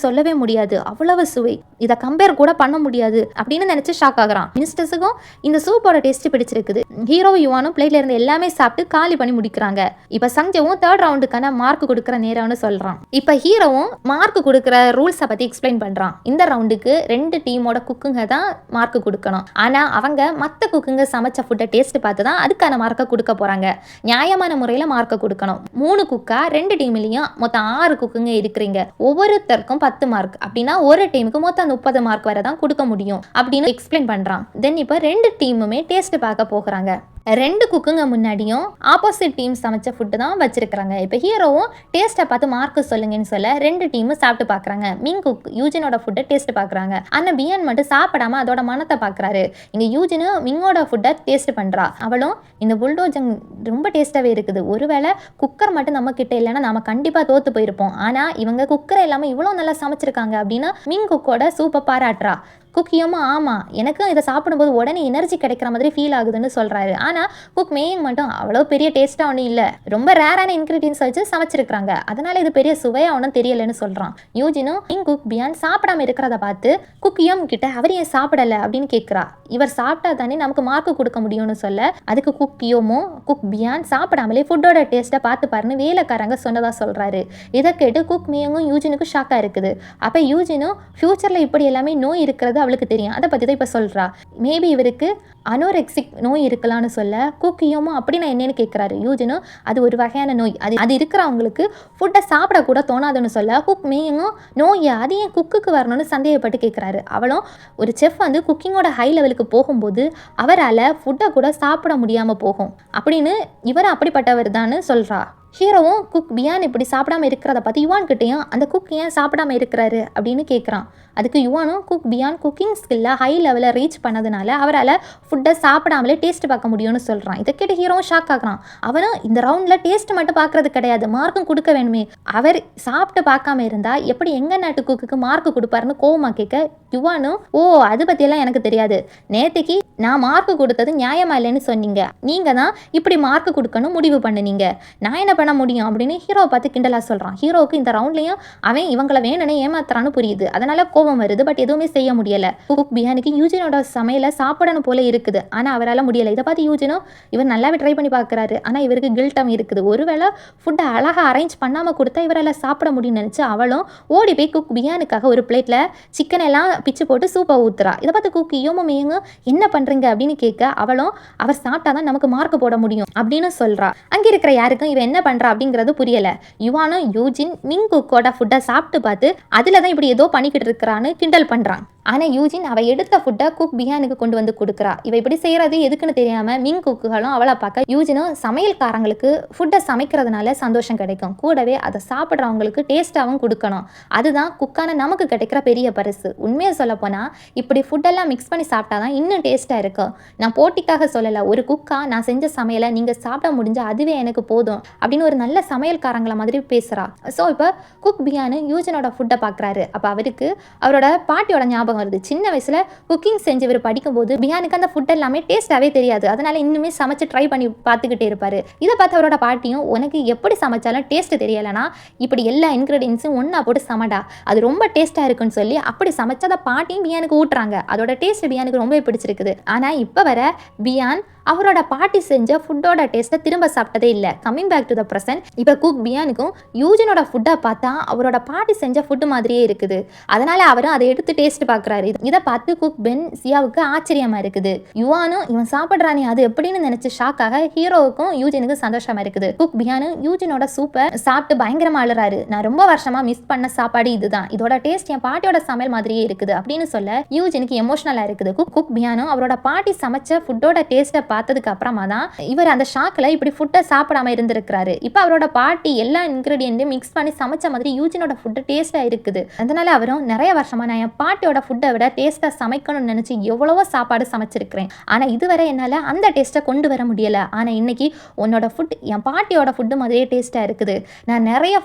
சொல்லவே முடியாது, அவ்வளவு சுவை, இதை கம்பேர் கூட பண்ண முடியாது அப்படின்னு நினச்சி ஷாக் ஆகுறான். மினிஸ்டர்ஸுக்கும் இந்த சூப்போட டேஸ்ட் பிடிச்சிருக்குது. ஹீரோ யுவானும் பிளேட்ல இருந்து எல்லாமே சாப்பிட்டு காலி பண்ணி முடிக்கிறாங்க. இப்போ சஞ்சவும் தேர்ட் ரவுண்டுக்கான மார்க் கொடுக்குற நேரம்னு சொல்கிறான். இப்போ ஹீரோவும் மார்க் கொடுக்குற ரூல்ஸை பற்றி எக்ஸ்பிளைன் பண்ணுறான். இந்த ரவுண்டுக்கு 2 டீமோட குக்குங்க தான் மார்க் கொடுக்கணும். ஆனால் அவங்க மற்ற குக்குங்க சமைச்ச ஃபுட்டை டேஸ்ட் பார்த்து தான் அதுக்கான மார்க்கை கொடுக்க போகிறாங்க. நியாயமான முறையில் மார்க்கை கொடுக்கணும். 3 குக்கா 2 டீம்லேயும் மொத்தம் 6 குக்குங்க இருக்கிறீங்க. ஒவ்வொருத்தருக்கும் 10 மார்க், அப்படின்னா ஒரு டீமுக்கு மொத்தம் 30 மார்க் வரை தான் கொடுக்க முடியும் அப்படின்னு எக்ஸ்பிளைன் பண்ணுறான். தென் இப்போ 2 டீமுமே டேஸ்ட் பார்க்க போகிறாங்க. 2 குக்குங்க முன்னாடியும் ஆப்போசிட் டீம் சமைச்ச ஃபுட்டு தான் வச்சிருக்கிறாங்க. இப்போ ஹீரோவும் டேஸ்ட்டை பார்த்து மார்க்கு சொல்லுங்கன்னு சொல்ல 2 டீமும் சாப்பிட்டு பார்க்குறாங்க. மிங் குக் யூஜினோட ஃபுட்டை டேஸ்ட் பார்க்குறாங்க. ஆனால் பியான் மட்டும் சாப்பிடாம அதோட மனத்தை பார்க்குறாரு. இங்கே யூஜினும் மிங்கோட ஃபுட்டை டேஸ்ட் பண்ணுறா. அவளும் இந்த புல்டோஜங் ரொம்ப டேஸ்ட்டாகவே இருக்குது, ஒருவேளை குக்கர் மட்டும் நம்ம கிட்ட இல்லைன்னா நம்ம கண்டிப்பாக தோற்று போயிருப்போம், ஆனால் இவங்க குக்கரை இல்லாமல் இவ்வளோ நல்லா சமைச்சிருக்காங்க அப்படின்னு மிங் குக்கோட சூப்பை பாராட்டுறா. குக்கியமா ஆமாம் எனக்கும் இதை சாப்பிடும்போது உடனே எனர்ஜி கிடைக்கிற மாதிரி ஃபீல் ஆகுதுன்னு சொல்கிறாரு. ஆனால் குக் மேயிங் மட்டும் அவ்வளோ பெரிய டேஸ்ட்டாக ஒன்றும் இல்லை, ரொம்ப ரேரான இன்க்ரீடியன்ஸ் வச்சு சமைச்சிருக்கிறாங்க, அதனால இது பெரிய சுவையாக ஒன்றும் தெரியலைன்னு சொல்கிறான். யூஜினும் மிங் குக் பியான் சாப்பிடாம இருக்கிறத பார்த்து குக்கியம் கிட்ட அவர் ஏன் சாப்பிடலை அப்படின்னு கேட்குறா. இவர் சாப்பிட்டா தானே நமக்கு மார்க்கு கொடுக்க முடியும்னு சொல்ல அதுக்கு குக்கியோமும் குக் பியான் சாப்பிடாமலே ஃபுட்டோட டேஸ்ட்டை பார்த்து பாருன்னு வேலைக்காரங்க சொன்னதாக சொல்கிறாரு. இதை கேட்டு குக் மேயங்கும் யூஜினுக்கு ஷாக்காக இருக்குது. அப்போ யூஜினும் ஃப்யூச்சரில் இப்படி எல்லாமே நோய் இருக்கிறது அவளுக்கு தெரியும், அதை பற்றி தான் இப்போ சொல்கிறா. மேபி இவருக்கு அனோரெக்சிக் நோய் இருக்கலாம்னு சொல்ல குக்கியும் அப்படின்னா என்னன்னு கேட்குறாரு. யூஜினும் அது ஒரு வகையான நோய், அது இருக்கிறவங்களுக்கு ஃபுட்டை சாப்பிடக்கூட தோணாதுன்னு சொல்ல குக் மேயங்கும் நோயை அது ஏன் குக்குக்கு வரணும்னு சந்தேகப்பட்டு கேட்குறாரு. அவளும் ஒரு செஃப் வந்து குக்கிங்கோட ஹை லெவலுக்கு போகும்போது அவரால் ஃபுட்டை கூட சாப்பிட முடியாமல் போகும் அப்படின்னு இவர் அப்படிப்பட்டவர் தான்னு சொல்கிறா. ஹீரோவும் குக் பியான் இப்படி சாப்பிடாம இருக்கிறத பார்த்து யுவான் கிட்டேயும் அந்த குக் ஏன் சாப்பிடாம இருக்கிறாரு அப்படின்னு கேட்குறான். அதுக்கு யுவானும் குக் பியான் குக்கிங் ஸ்கில்ல ஹை லெவலில் ரீச் பண்ணதுனால அவரால் ஃபுட்டை சாப்பிடாமலே டேஸ்ட் பார்க்க முடியும்னு சொல்கிறான். இதை கேட்டு ஹீரோவும் ஷாக் ஆகுறான். அவனும் இந்த ரவுண்டில் டேஸ்ட் மட்டும் பார்க்கறது கிடையாது, மார்க்கும் கொடுக்க வேணுமே, அவர் சாப்பிட்டு பார்க்காம இருந்தால் எப்படி எங்கள் நாட்டு குக்குக்கு மார்க்கு கொடுப்பாருன்னு கோவமா கேட்க யுவானும் ஓ அது பற்றியெல்லாம் எனக்கு தெரியாது, நேற்றுக்கு நான் மார்க்கு கொடுத்தது நியாயமா இல்லைன்னு சொன்னீங்க, நீங்கள் தான் இப்படி மார்க்கு கொடுக்கணும் முடிவு பண்ணுனீங்க, நான் என்ன பண்ண முடியும் அப்படின்னு ஹீரோவை பார்த்து கிண்டலாக சொல்கிறான். ஹீரோவுக்கு இந்த ரவுண்ட்லேயும் அவன் இவங்களை வேணும்னு ஏமாத்துறான்னு புரியுது, அதனால கோபம் வருது. பட் எதுவுமே செய்ய முடியலை. குக் பியானுக்கு யூஜினோட சமையலை சாப்பிடணும் போல இருக்குது, ஆனால் அவரால் முடியலை. இதை பார்த்து யூஜினும் இவர் நல்லாவே ட்ரை பண்ணி பார்க்குறாரு, ஆனால் இவருக்கு கில்ட்டம் இருக்குது. ஒருவேளை ஃபுட்டை அழகாக அரேஞ்ச் பண்ணாமல் கொடுத்தா இவரால் சாப்பிட முடியும்னு நினச்சி அவளும் ஓடி போய் குக் பியானுக்காக ஒரு பிளேட்டில் சிக்கன் எல்லாம் பிச்சு போட்டு சூப்பை ஊத்துறா. இதை பார்த்து குக் யோமமேங்க என்ன பண்ணுறீங்க அப்படின்னு கேட்க அவளும் அவர் சாப்பிட்டா தான் நமக்கு மார்க் போட முடியும் அப்படின்னு சொல்கிறா. அங்கே இருக்கிற யாருக்கும் இவன் என்ன பண்ணுறா அப்படிங்கிறது புரியலை. யுவானும் யூஜின் மிங் குக்கோட ஃபுட்டை சாப்பிட்டு பார்த்து அதில் தான் இப்படி ஏதோ பண்ணிக்கிட்டு இருக்கிறான்னு கிண்டல் பண்ணுறான். ஆனால் யூஜின் அவள் எடுத்த ஃபுட்டை குக் பியானுக்கு கொண்டு வந்து கொடுக்குறா. இவ இப்படி செய்கிறது எதுக்குன்னு தெரியாமல் மிங் குக்குகளும் அவளை பார்க்க யூஜினும் சமையல்காரங்களுக்கு ஃபுட்டை சமைக்கிறதுனால சந்தோஷம் கிடைக்கும், கூடவே அதை சாப்பிட்றவங்களுக்கு டேஸ்ட்டாகவும் கொடுக்கணும், அதுதான் குக்கான நமக்கு கிடைக்கிற பெரிய பரிசு. உண்மையை சொல்லப்போனால் இப்படி ஃபுட்டெல்லாம் மிக்ஸ் பண்ணி சாப்பிட்டா தான் இன்னும் டேஸ்ட்டாக இருக்கும். நான் போட்டிக்காக சொல்லலை, ஒரு குக்கா நான் செஞ்ச சமையலை நீங்கள் சாப்பிட முடிஞ்சால் அதுவே எனக்கு போதும் அப்படின்னு ஒரு நல்ல சமையல்காரங்களை மாதிரி பேசுகிறா. ஸோ இப்போ குக் பியானு யூஜினோட ஃபுட்டை பார்க்குறாரு. அப்போ அவருக்கு அவரோட பாட்டியோட ஞாபகம் ஞாபகம் வருது. சின்ன வயசுல குக்கிங் செஞ்சவர் படிக்கும்போது பியானுக்கு அந்த ஃபுட் எல்லாமே டேஸ்டாவே தெரியாது. அதனால இன்னுமே சமைச்சு ட்ரை பண்ணி பார்த்துக்கிட்டே இருப்பாரு. இதை பார்த்து அவரோட பாட்டியும், உனக்கு எப்படி சமைச்சாலும் டேஸ்ட் தெரியலைன்னா இப்படி எல்லா இன்கிரீடியன்ஸும் ஒன்னா போட்டு சமடா, அது ரொம்ப டேஸ்டா இருக்குன்னு சொல்லி அப்படி சமைச்ச அந்த பாட்டியும் பியானுக்கு ஊட்டுறாங்க. அதோட டேஸ்ட் பியானுக்கு ரொம்ப பிடிச்சிருக்குது. ஆனா இப்ப வர பியான் அவரோட பாட்டி செஞ்ச ஃபுட்டோட டேஸ்ட்டை திரும்ப சாப்பிட்டதே இல்லை. Coming back to the present, இப்போ குக் பியானுக்கும் யூஜினோட ஃபுட்டை பார்த்தா அவரோட பாட்டி செஞ்ச ஃபுட்டு மாதிரியே இருக்குது. அதனால அவரும் அதை எடுத்து டேஸ்ட் பார்க்குறாரு. இதை பார்த்து குக் பென் சியாவுக்கு ஆச்சரியமா இருக்குது. யுவானும் இவன் சாப்பிட்றானே அது எப்படின்னு நினைச்சு ஷாக்காக ஹீரோவுக்கும் யூஜினுக்கு சந்தோஷமா இருக்குது. குக் பியானும் யூஜினோட சூப்பை சாப்பிட்டு பயங்கரமா அழுறாரு. நான் ரொம்ப வருஷமா மிஸ் பண்ண சாப்பாடு இதுதான், இதோட டேஸ்ட் என் பாட்டியோட சமையல் மாதிரியே இருக்குது அப்படின்னு சொல்ல யூஜினுக்கு எமோஷனலா இருக்குது. குக் பியானும் அவரோட பாட்டி சமைச்ச ஃபுட்டோட டேஸ்ட்டை பார்த்ததுக்கு அப்புறமா தான் இவர் அந்த ஷாக்ல இப்படி ஃபுட்டை சாப்பிடாம இருந்திருக்கிறாரு. இப்போ அவரோட பாட்டி எல்லா இன்கிரீடியன்ட்டையும் மிக்ஸ் பண்ணி சமைச்ச மாதிரி யூஜினோட ஃபுட்டு டேஸ்டா இருக்குது. அதனால அவரும் நிறைய வருஷமா நான் என் பாட்டியோட ஃபுட்டை விட டேஸ்டா சமைக்கணும்னு நினைச்சு எவ்வளவோ சாப்பாடு சமைச்சிருக்கிறேன். ஆனா இதுவரை என்னால அந்த டேஸ்ட்டை கொண்டு வர முடியல. ஆனா இன்னைக்கு உன்னோட ஃபுட் என் பாட்டியோட ஃபுட்டு மாதிரியே டேஸ்டா இருக்குது. நான் நிறைய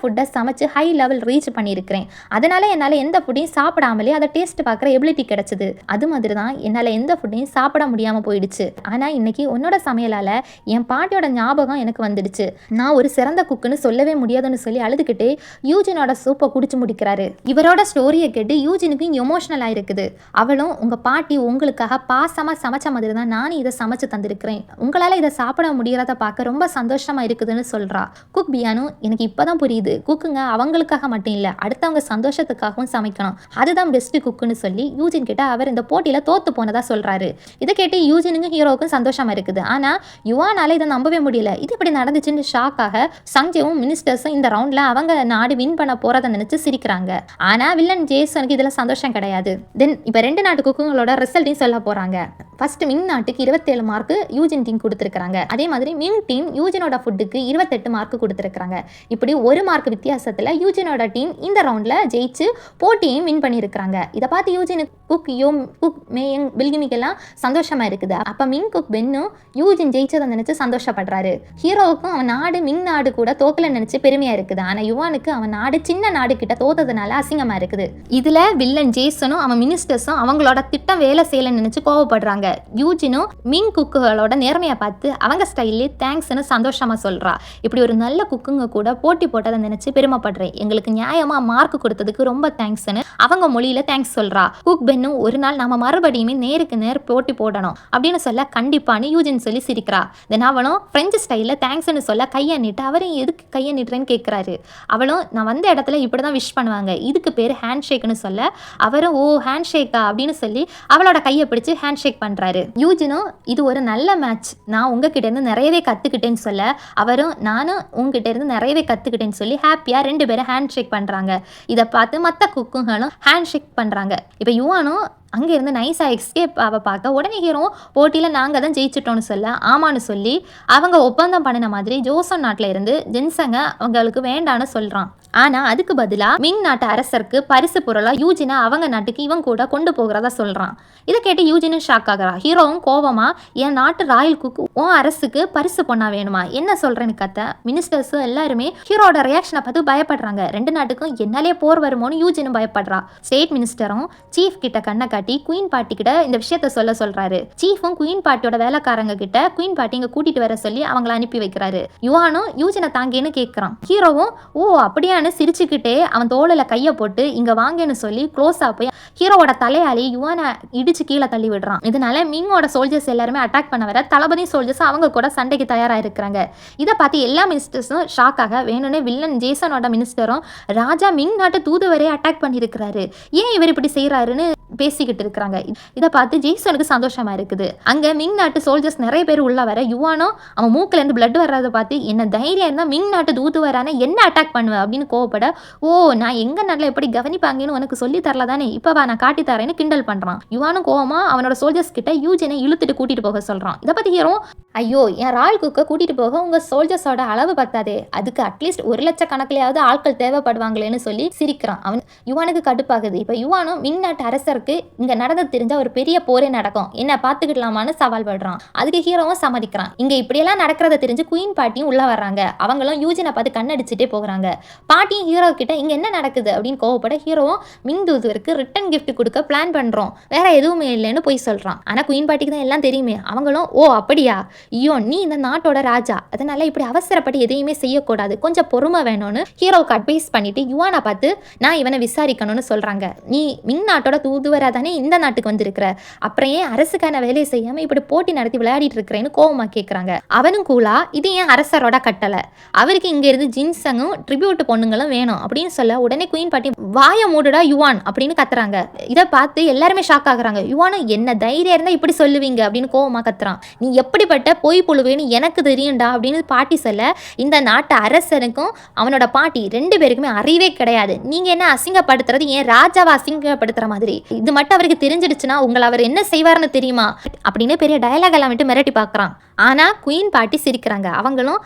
ஃபுட்டை சமைச்சு ஹை லெவல் ரீச் பண்ணியிருக்கிறேன். அதனால என்னால எந்த ஃபுட்டையும் சாப்பிடாமலே அதை டேஸ்ட் பார்க்குற எபிலிட்டி கிடைச்சது. அது மாதிரி தான் என்னால எந்த ஃபுட்டையும் சாப்பிட முடியாம போயிடுச்சு. ஆனா இன்னைக்கு உன்னோட சமையலால என் பாட்டியோட ஞாபகம் எனக்கு வந்துடுச்சு. நான் ஒரு சிறந்த குக்குன்னு சொல்லவே முடியாதுன்னு சொல்லி அழுதுகிட்டே யூஜினோட சூப்பை குடிச்சு முடிக்கிறாரு. இவரோட ஸ்டோரியை கேட்டு யூஜினுக்கு எமோஷனல் ஆயிருக்குது. அவளும் உங்க பாட்டி உங்களுக்காக பாசமா சமைச்ச மாதிரி தான் நானும் இதை சமைச்சு தந்திருக்கிறேன். உங்களால இதை சாப்பிட முடியறத பார்க்க ரொம்ப சந்தோஷமா இருக்குதுன்னு சொல்றா. குக் பியானும் எனக்கு இப்பதான் புரியுது, குக்குங்க அவங்களுக்காக மட்டும் இல்ல அடுத்தவங்க சந்தோஷத்துக்காகவும் சமைக்கணும், அதுதான் பெஸ்ட் குக்குன்னு சொல்லி யூஜின் கிட்ட அவர் இந்த போட்டியில தோத்து போனதா சொல்றாரு. இதை கேட்டு யூஜினுக்கும் ஹீரோவுக்கும் சந்தோஷமா இருக்குது. ஆனா யுவானால இதை நம்பவே முடியல. இது இப்படி நடந்துச்சுன்னு ஷாக்காக சங்ஜேவும் மினிஸ்டர்ஸும் இந்த ரவுண்ட்ல அவங்க நாடு வின் பண்ண போறதை நினைச்சு சிரிக்கிறாங்க. ஆனா வில்லன் ஜேசனுக்கு இதுல சந்தோஷம் கிடையாது. தென் இப்ப 2 நாட்டு குக்குங்களோட ரிசல்ட்டையும் சொல்ல போறாங்க. ஃபர்ஸ்ட் மிங் நாட்டுக்கு 27 மார்க் யூஜின் டீம் கொடுத்துருக்காங்க. அதே மாதிரி மிங் டீம் யூஜினோட ஃபுட்டுக்கு 28 மார்க் கொடுத்துருக்காங்க. இப்படி 1 மார்க் வித்தியாசத்துல யூஜினோட டீம் இந்த ரவுண்ட்ல ஜெயிச்சு போட்டியையும் வின் பண்ணியிருக்காங்க. இதை பார்த்து யூஜினுக்கு குக் மேயங் பில்கிமிக்கெல்லாம் சந்தோஷமா இருக்குது. அப்ப மிங் குக் பென்னும் யூஜின் ஜெயிச்சதை நினைச்சு சந்தோஷப்படுறாரு. ஹீரோவுக்கும் அவன் நாடு மிங் நாடு கூட தோக்கல நினைச்சு பெருமையா இருக்குது. ஆனா யுவானுக்கு அவன் நாடு சின்ன நாடு கிட்ட தோத்ததுனால அசிங்கமா இருக்குது. இதுல வில்லன் ஜேசனும் அவன் மினிஸ்டர்ஸும் அவங்களோட திட்டம் வேலை செய்யல நினைச்சு கோவப்படுறாங்க. யூஜினும் மிங் குக்குகளோட நேர்மையை பார்த்து அவங்க ஸ்டைல்லே தேங்க்ஸ்னு சந்தோஷமா சொல்றா. இப்படி ஒரு நல்ல குக்குங்க கூட போட்டி போட்டதை நினைச்சு பெருமைப்படுறேன், எங்களுக்கு நியாயமா மார்க் கொடுத்ததுக்கு ரொம்ப தேங்க்ஸ்னு அவங்க மொழியில தேங்க்ஸ் சொல்றா. குக் பென்னும் ஒரு நாள் நம்ம மறுபடியுமே நேருக்கு நேர் போட்டி போடணும் அப்படின்னு சொல்ல கண்டிப்பான்னு யூஜின் சொல்லி சிரிக்கிறா. தென் அவளும் பிரெஞ்சு ஸ்டைல்ல தேங்க்ஸ்னு சொல்ல கையை நீட்டு அவரும் எதுக்கு கையை நீட்டுறேன்னு கேட்கிறாரு. அவளும் நான் வந்த இடத்துல இப்படிதான் விஷ் பண்ணுவாங்க, இதுக்கு பேர் ஹேண்ட் ஷேக்னு சொல்ல அவரும் ஓ ஹேண்ட் ஷேக்கா அப்படின்னு சொல்லி அவளோட கையை பிடிச்சு ஹேண்ட் ஷேக் பண்றாரு. யூஜினும் இது ஒரு நல்ல மேட்ச், நான் உங்ககிட்ட இருந்து நிறையவே கத்துக்கிட்டேன்னு சொல்ல அவரும் நானும் உங்ககிட்ட இருந்து நிறையவே கத்துக்கிட்டேன்னு சொல்லி ஹாப்பியா 2 பேரும் ஹேண்ட் ஷேக் பண்றாங்க. இதை பார்த்து மற்ற குக்குங்களும் ஹேண்ட் ஷேக் பண்றாங்க. இப்போ யுவானும் அங்கே இருந்து நைஸாக எஸ்கேப் பார்க்க உடனே ஹீரோ போட்டியில் நாங்கள் தான் ஜெயிச்சிட்டோன்னு சொல்ல ஆமான்னு சொல்லி அவங்க ஒப்பந்தம் பண்ணின மாதிரி ஜோசன் நாட்டில் இருந்து ஜென்சங்க அவங்களுக்கு வேண்டான்னு சொல்கிறான். ஆனால் அதுக்கு பதிலாக மிங் நாட்டு அரசருக்கு பரிசு பொருளாக யூஜினை அவங்க நாட்டுக்கு இவன் கூட கொண்டு போகிறதா சொல்கிறான். இதை கேட்டு யூஜினும் ஷாக் ஆகிறா. ஹீரோவும் கோபமா என் நாட்டு ராயல் குக்கு உன் அரசுக்கு பரிசு பொண்ணா வேணுமா என்ன சொல்கிறேன்னு கத்த மினிஸ்டர்ஸும் எல்லாருமே ஹீரோட ரியாக்ஷனை பார்த்து பயப்படுறாங்க. 2 நாட்டுக்கும் என்னாலே போர் வருமோன்னு யூஜினும் பயப்படுறா. ஸ்டேட் மினிஸ்டரும் சீஃப் கிட்ட கண்ணை காட்டி குயின் பாட்டி கிட்ட இந்த விஷயத்த சொல்றாரு. சீஃபும் குயின் பாட்டியோட வேலைக்காரங்க கிட்ட குயின் பாட்டி இங்க கூட்டிட்டு வர சொல்லி அவங்களை அனுப்பி வைக்கிறாரு. யுவானும் யூஜினை தாங்கேன்னு கேட்கிறான். ஹீரோவும் ஓ அப்படியான்னு சிரிச்சுக்கிட்டே அவன் தோளில கையை போட்டு இங்க வாங்கன்னு சொல்லி க்ளோஸா போய் ஹீரோவோட தலையாலே யுவானை இடிச்சு கீழே தள்ளி விடுறான். இதனால மிங்கோட சோல்ஜர்ஸ் எல்லாருமே அட்டாக் பண்ண வர தளபதி சோல்ஜர்ஸ் அவங்க கூட சண்டைக்கு தயாரா இருக்கிறாங்க. இதை பார்த்து எல்லா மினிஸ்டர்ஸும் ஷாக்காக வேணும்னு வில்லன் ஜேசனோட மினிஸ்டரும் ராஜா மிங் நாட்டு தூதுவரே அட்டாக் பண்ணியிருக்கிறாரு, ஏன் இவர் இப்படி செய்யறாருன்னு பேசிக்கிட்டு இருக்கிறாங்க. இதை பார்த்து ஜேசனுக்கு சந்தோஷமா இருக்குது. அங்க மிங் நாட்டு சோல்ஜர்ஸ் நிறைய பேர் உள்ள வர யுவானோ அவன் மூக்குல இருந்து பிளட் வர்றதை பார்த்து என்ன தைரியம் இருந்தா மிங் நாட்டு தூதுவரான என்ன அட்டாக் பண்ணுவேன் அப்படின்னு கோவப்பட ஓ நான் எங்க நாட்டில் எப்படி கவனிப்பாங்கன்னு உனக்கு சொல்லி தரல தானே, இப்பவா நான் காட்டி தரேன்னு கிண்டல் பண்றான். யுவானும் கோவமா அவனோட சோல்ஜர்ஸ் கிட்ட யூஜினை இழுத்துட்டு கூட்டிட்டு போக சொல்றான். இதை பத்தி ஹீரோ ஐயோ என் ராயல் குக்கை கூட்டிட்டு போக உங்க சோல்ஜர்ஸோட அளவு பத்தாதே, அதுக்கு அட்லீஸ்ட் 1 லட்சக்கணக்கிலேயாவது ஆட்கள் தேவைப்படுவாங்களேன்னு சொல்லி சிரிக்கிறான். அவன் யுவானுக்கு கடுப்பாகுது. இப்ப யுவானும் மிங் நாட்டு அரசருக்கு ஹீரோவுக்கு இங்க நடந்தது தெரிஞ்சா ஒரு பெரிய போரே நடக்கும், என்ன பாத்துக்கிடலாமான்னு சவால் படுறான். அதுக்கு ஹீரோவும் சம்மதிக்கிறான். இங்க இப்படியெல்லாம் நடக்கிறத தெரிஞ்சு குயின் பாட்டியும் உள்ள வர்றாங்க. அவங்களும் யூஜினை பார்த்து கண்ணடிச்சுட்டே போகிறாங்க. பாட்டியும் ஹீரோ கிட்ட இங்க என்ன நடக்குது அப்படின்னு கோவப்பட ஹீரோவும் மிங் தூதுவருக்கு ரிட்டன் கிஃப்ட் கொடுக்க பிளான் பண்றோம், வேற எதுவுமே இல்லைன்னு போய் சொல்றான். ஆனா குயின் பாட்டிக்கு தான் எல்லாம் தெரியுமே. அவங்களும் ஓ அப்படியா, ஐயோ நீ இந்த நாட்டோட ராஜா, அதனால இப்படி அவசரப்பட்டு எதையுமே செய்யக்கூடாது, கொஞ்சம் பொறுமை வேணும்னு ஹீரோவுக்கு அட்வைஸ் பண்ணிட்டு யுவானை பார்த்து நான் இவனை விசாரிக்கணும்னு சொல்றாங்க. நீ மிங் நாட்டோட தூதுவரா தானே இந்த நாட்டுக்கு வந்திருக்கிற, அப்புறம் ஏன் அரசுக்கான வேலையை செய்யாம இப்படி போட்டி நடத்தி விளையாடிட்டு இருக்கிறேன்னு கோவமா கேட்கறாங்க. அவனும் கூலா இது ஏன் அரசரோட கட்டளை, அவருக்கு இங்க இருந்து ஜின்சங்கும் ட்ரிபியூட் பொண்ணுங்களும் வேணும் அப்படின்னு சொல்ல உடனே குயின் பாட்டி வாய மூடுடா யுவான் அப்படின்னு கத்துறாங்க. இதை பார்த்து எல்லாருமே ஷாக் ஆகுறாங்க. யுவானும் என்ன தைரியம் இருந்தா இப்படி சொல்லுவீங்க அப்படின்னு கோவமா கத்துறான். நீ எப்படிப்பட்ட பொய் புழுவேன்னு எனக்கு தெரியும்டா அப்படின்னு பாட்டி சொல்ல இந்த நாட்டு அரசனுக்கும் அவனோட பாட்டி 2 பேருக்குமே அறிவே கிடையாது, நீங்க என்ன அசிங்கப்படுத்துறது ஏன் ராஜாவை அசிங்கப்படுத்துற மாதிரி, இது மட்டும் அவருக்கு தெரிஞ்சிடுச்சுன்னா உங்களை அவர் என்ன செய்வார்னு தெரியுமா அப்படின்னு பெரிய டயலாக் எல்லாம் விட்டு மிரட்டி பார்க்குறான். ஆனா குயின் பாட்டி சிரிக்கிறாங்க. அவங்களும்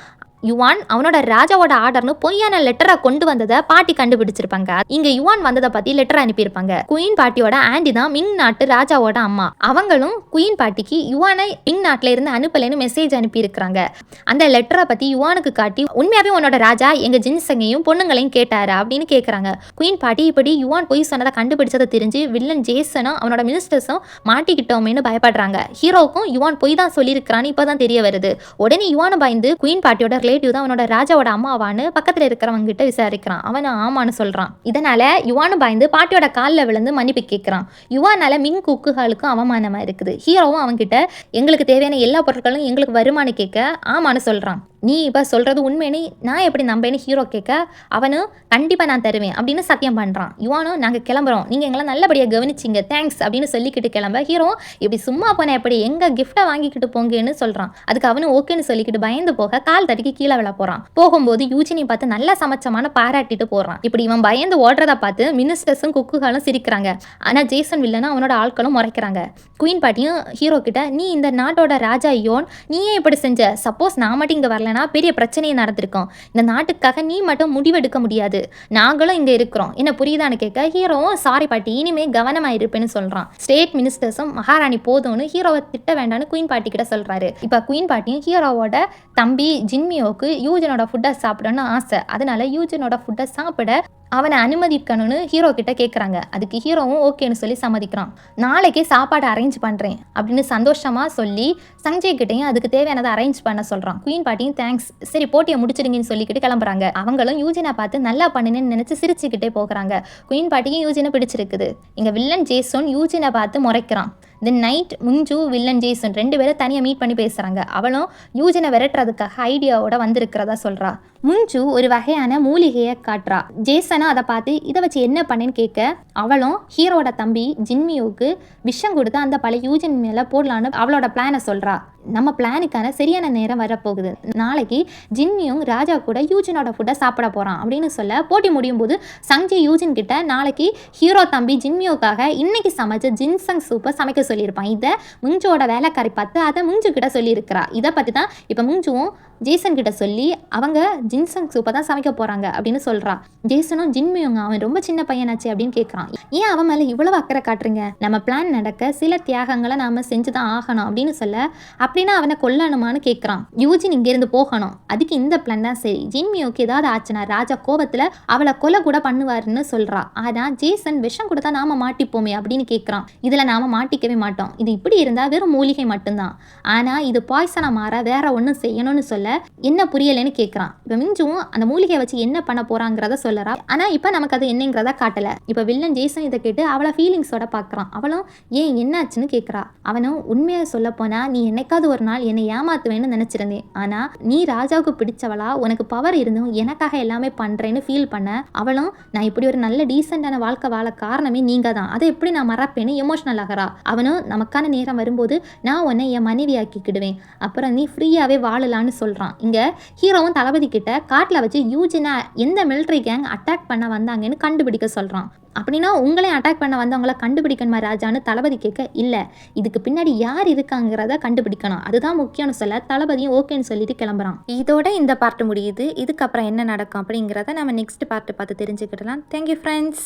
யுவான் அவனோட ராஜாவோட ஆர்டர்னு பொய்யான லெட்டரை கொண்டு வந்ததை பாட்டி கண்டுபிடிச்சிருப்பாங்க. இங்க யுவான் வந்ததை பத்தி லெட்டர் அனுப்பியிருப்பாங்க. குயின் பாட்டியோட ஆண்டி தான் மிங் நாட்டு ராஜாவோட அம்மா. அவங்களும் குயின் பாட்டிக்கு யுவானை மிங் நாட்டுல இருந்து அனுப்பலைன்னு மெசேஜ் அனுப்பி இருக்கிறாங்க. அந்த லெட்டரை பத்தி யுவானுக்கு காட்டி உண்மையாவே உன்னோட ராஜா எங்க ஜின்சங்கையும் பொண்ணுங்களையும் கேட்டாரு அப்படின்னு கேட்கறாங்க. குயின் பாட்டி இப்படி யுவான் பொய் சொன்னதை கண்டுபிடிச்சதை தெரிஞ்சு வில்லன் ஜேசனும் அவனோட மினிஸ்டர்ஸும் மாட்டிக்கிட்டோமேனு பயப்படுறாங்க. ஹீரோவுக்கும் யுவான் பொய் தான் சொல்லியிருக்கிறான்னு இப்பதான் தெரிய வருது. உடனே யுவானை பயந்து குயின் பாட்டியோட தான் அவனோட ராஜாவோட அம்மாவான்னு பக்கத்துல இருக்கிறவங்க கிட்ட விசாரிக்கிறான். அவன் ஆமான்னு சொல்றான். இதனால யுவானு பயந்து பாட்டியோட காலில் விழுந்து மன்னிப்பு கேட்கிறான். யுவானால மிங் குக்குகளுக்கும் அவமானமா இருக்குது. ஹீரோவும் அவன்கிட்ட எங்களுக்கு தேவையான எல்லா பொருட்களும் எங்களுக்கு வருமானு கேட்க ஆமான்னு சொல்றான். நீ இப்போ சொல்கிறது உண்மைன்னு நான் எப்படி நம்பேன்னு ஹீரோ கேட்க அவனும் கண்டிப்பாக நான் தருவேன் அப்படின்னு சத்தியம் பண்ணுறான். யுவானும் நாங்கள் கிளம்புறோம், நீங்கள் எங்களை நல்லபடியாக கவனிச்சிங்க, தேங்க்ஸ் அப்படின்னு சொல்லிக்கிட்டு கிளம்ப ஹீரோ இப்படி சும்மா போனேன் எப்படி எங்கள் கிஃப்ட்டை வாங்கிக்கிட்டு போங்கன்னு சொல்கிறான். அதுக்கு அவனும் ஓகேன்னு சொல்லிக்கிட்டு பயந்து போக கால் தட்டிக்கு கீழே விழ போகிறான். போகும்போது யூஜினி பார்த்து நல்லா சமைச்சமான பாராட்டிட்டு போகிறான். இப்படி இவன் பயந்து ஓடுறத பார்த்து மினிஸ்டர்ஸும் குக்குகளும் சிரிக்கிறாங்க. ஆனால் ஜேசன் வில்லனும் அவனோட ஆட்களும் முறைக்கிறாங்க. குயின் பாட்டியும் ஹீரோ கிட்ட நீ இந்த நாட்டோட ராஜா யோன், நீயே இப்படி செஞ்ச, சப்போஸ் நான் மட்டும் இங்கே வரல பெரிய பிரச்சனையை நடந்திருக்கோம், இந்த நாட்டுக்காக நீ மட்டும் முடிவெடுக்க முடியாது, நாங்களும் இங்க இருக்கிறோம், என்ன புரியுதான்னு கேட்க ஹீரோவும் சாரி பாட்டி இனிமே கவனமா இருப்பேன்னு சொல்றான். ஸ்டேட் மினிஸ்டர்ஸும் மகாராணி போதும்னு ஹீரோவை திட்ட வேண்டாம்னு குயின் பாட்டி கிட்ட சொல்றாரு. இப்ப குயின் பாட்டியும் ஹீரோவோட தம்பி ஜின்மியோக்கு யூஜனோட ஃபுட்டை சாப்பிடணும்னு ஆசை, அதனால யூஜனோட ஃபுட்டை சாப்பிட அவனை அனுமதிக்கணும்னு ஹீரோ கிட்ட கேட்குறாங்க. அதுக்கு ஹீரோவும் ஓகேன்னு சொல்லி சம்மதிக்கிறான். நாளைக்கே சாப்பாடு அரேஞ்ச் பண்ணுறேன் அப்படின்னு சந்தோஷமாக சொல்லி சஞ்சய் கிட்டையும் அதுக்கு தேவையானதை அரேஞ்ச் பண்ண சொல்கிறான். குயின் பாட்டியும் தேங்க்ஸ், சரி போட்டியை முடிச்சிடுங்கன்னு சொல்லிக்கிட்டு கிளம்புறாங்க. அவங்களும் யூஜினை பார்த்து நல்லா பண்ணுன்னு நினச்சி சிரிச்சுக்கிட்டே போகிறாங்க. குயின் பாட்டியும் யூஜினை பிடிச்சிருக்குது. இங்கே வில்லன் ஜேசன் யூஜினை பார்த்து முறைக்கிறான். தென் நைட் முஞ்சு வில்லன் ஜேசன் 2 பேரும் தனியாக மீட் பண்ணி பேசுகிறாங்க. அவளும் யூஜனை விரட்டுறதுக்காக ஐடியாவோட வந்திருக்கிறதா சொல்கிறா. முஞ்சு ஒரு வகையான மூலிகையை காட்டுறா. ஜேசனும் அதை பார்த்து இதை வச்சு என்ன பண்ணேன்னு கேட்க அவளும் ஹீரோட தம்பி ஜின்மியோவுக்கு விஷம் கொடுத்து அந்த பழைய யூஜன் மேலே போடலான்னு அவளோட பிளானை சொல்கிறா. நம்ம பிளானுக்கான சரியான நேரம் வரப்போகுது, நாளைக்கு ஜின்மியோங் ராஜா கூட யூஜனோட ஃபுட்டை சாப்பிட போகிறான் அப்படின்னு சொல்ல போட்டி முடியும் போது சஞ்சய் யூஜின் கிட்ட நாளைக்கு ஹீரோ தம்பி ஜின்மியோக்காக இன்னைக்கு சமைச்ச ஜின்சங் சூப்பை சமைக்க சொல்லியிருப்பான். இதை முஞ்சோட வேலைக்காரி பார்த்து அதை முஞ்சு கிட்ட சொல்லியிருக்கிறா. இதை பற்றி தான் இப்போ முஞ்சுவும் ஜேசன் கிட்ட சொல்லி அவங்க ஜின்சங் சூப்பை தான் சமைக்க போகிறாங்க அப்படின்னு சொல்கிறா. ஜேசனும் ஜின்மியோங்க அவன் ரொம்ப சின்ன பையனாச்சு அப்படின்னு கேட்குறான். ஏன் அவன் மேலே இவ்வளவு அக்கறை காட்டுறீங்க, நம்ம பிளான் நடக்க சில தியாகங்களை நாம் செஞ்சு தான் ஆகணும் அப்படின்னு சொல்ல அப்படின்னா அவனை கொல்லணுமான்னு கேட்குறான். யூஜின் இங்கேருந்து போகணும், அதுக்கு இந்த பிளான் தான் சரி, ஜின்மியோக்கு ஏதாவது ஆச்சுன்னா ராஜா கோபத்தில் அவளை கொலை கூட பண்ணுவாருன்னு சொல்கிறா. ஆனால் ஜேசன் விஷம் கொடுத்தா நாம மாட்டிப்போமே அப்படின்னு கேட்குறான். இதில் நாம மாட்டிக்கவே மாட்டோம், இது இப்படி இருந்தால் வெறும் மூலிகை மட்டும்தான், ஆனால் இது பாய்சனாக மாற வேற ஒன்றும் செய்யணும்னு சொல்ல என்ன புரியலைன்னு கேட்குறான். இப்போ மிஞ்சும் அந்த மூலிகையை வச்சு என்ன பண்ண போறாங்கிறத சொல்லறா. ஆனால் இப்போ நமக்கு அது என்னங்கிறத காட்டலை. இப்போ வில்லன் ஜேசன் இதை கேட்டு அவளை ஃபீலிங்ஸோட பார்க்குறான். அவளும் ஏன் என்னாச்சுன்னு கேட்குறா. அவனும் உண்மையை சொல்ல போனா நீ என்னைக்காவது ஒரு நாள் என்னை ஏமாத்துவேன்னு நினைச்சிருந்தேன், ஆனால் நீ ராஜாவுக்கு பிடிச்சவளா, உனக்கு பவர் இருந்தும் எனக்காக எல்லாமே பண்ணுறேன்னு ஃபீல் பண்ண. அவளும் நான் இப்படி ஒரு நல்ல டீசெண்டான வாழ்க்கை வாழ காரணமே நீங்க தான், அதை எப்படி நான் மறப்பேன்னு எமோஷனல் ஆகிறா. அவனும் நமக்கான நேரம் வரும்போது நான் உன்னை என் மனைவி ஆக்கிக்கிடுவேன், அப்புறம் நீ ஃப்ரீயாகவே வாழலான்னு சொல்கிறான். இங்கே ஹீரோவும் தளபதி கிட்ட காட்டில் வச்சு யூஜினை எந்த மிலிட்ரி கேங் அட்டாக் பண்ண வந்தாங்கன்னு கண்டுபிடிக்க சொல்கிறான். அப்படின்னா உங்களையும் அட்டாக் பண்ண வந்தவங்கள கண்டுபிடிக்கணுமா ராஜான்னு தளபதி கேட்க இல்லை, இதுக்கு பின்னாடி யார் இருக்காங்கிறத கண்டுபிடிக்கணும், அதுதான் முக்கியம்னு சொல்ல தளபதியும் ஓகேன்னு சொல்லிட்டு கிளம்புறான். இதோட இந்த பார்ட் முடியுது. இதுக்கப்புறம் என்ன நடக்கும் அப்படிங்கிறத நம்ம நெக்ஸ்ட் பார்ட் பார்த்து தெரிஞ்சுக்கிடலாம். Thank you friends.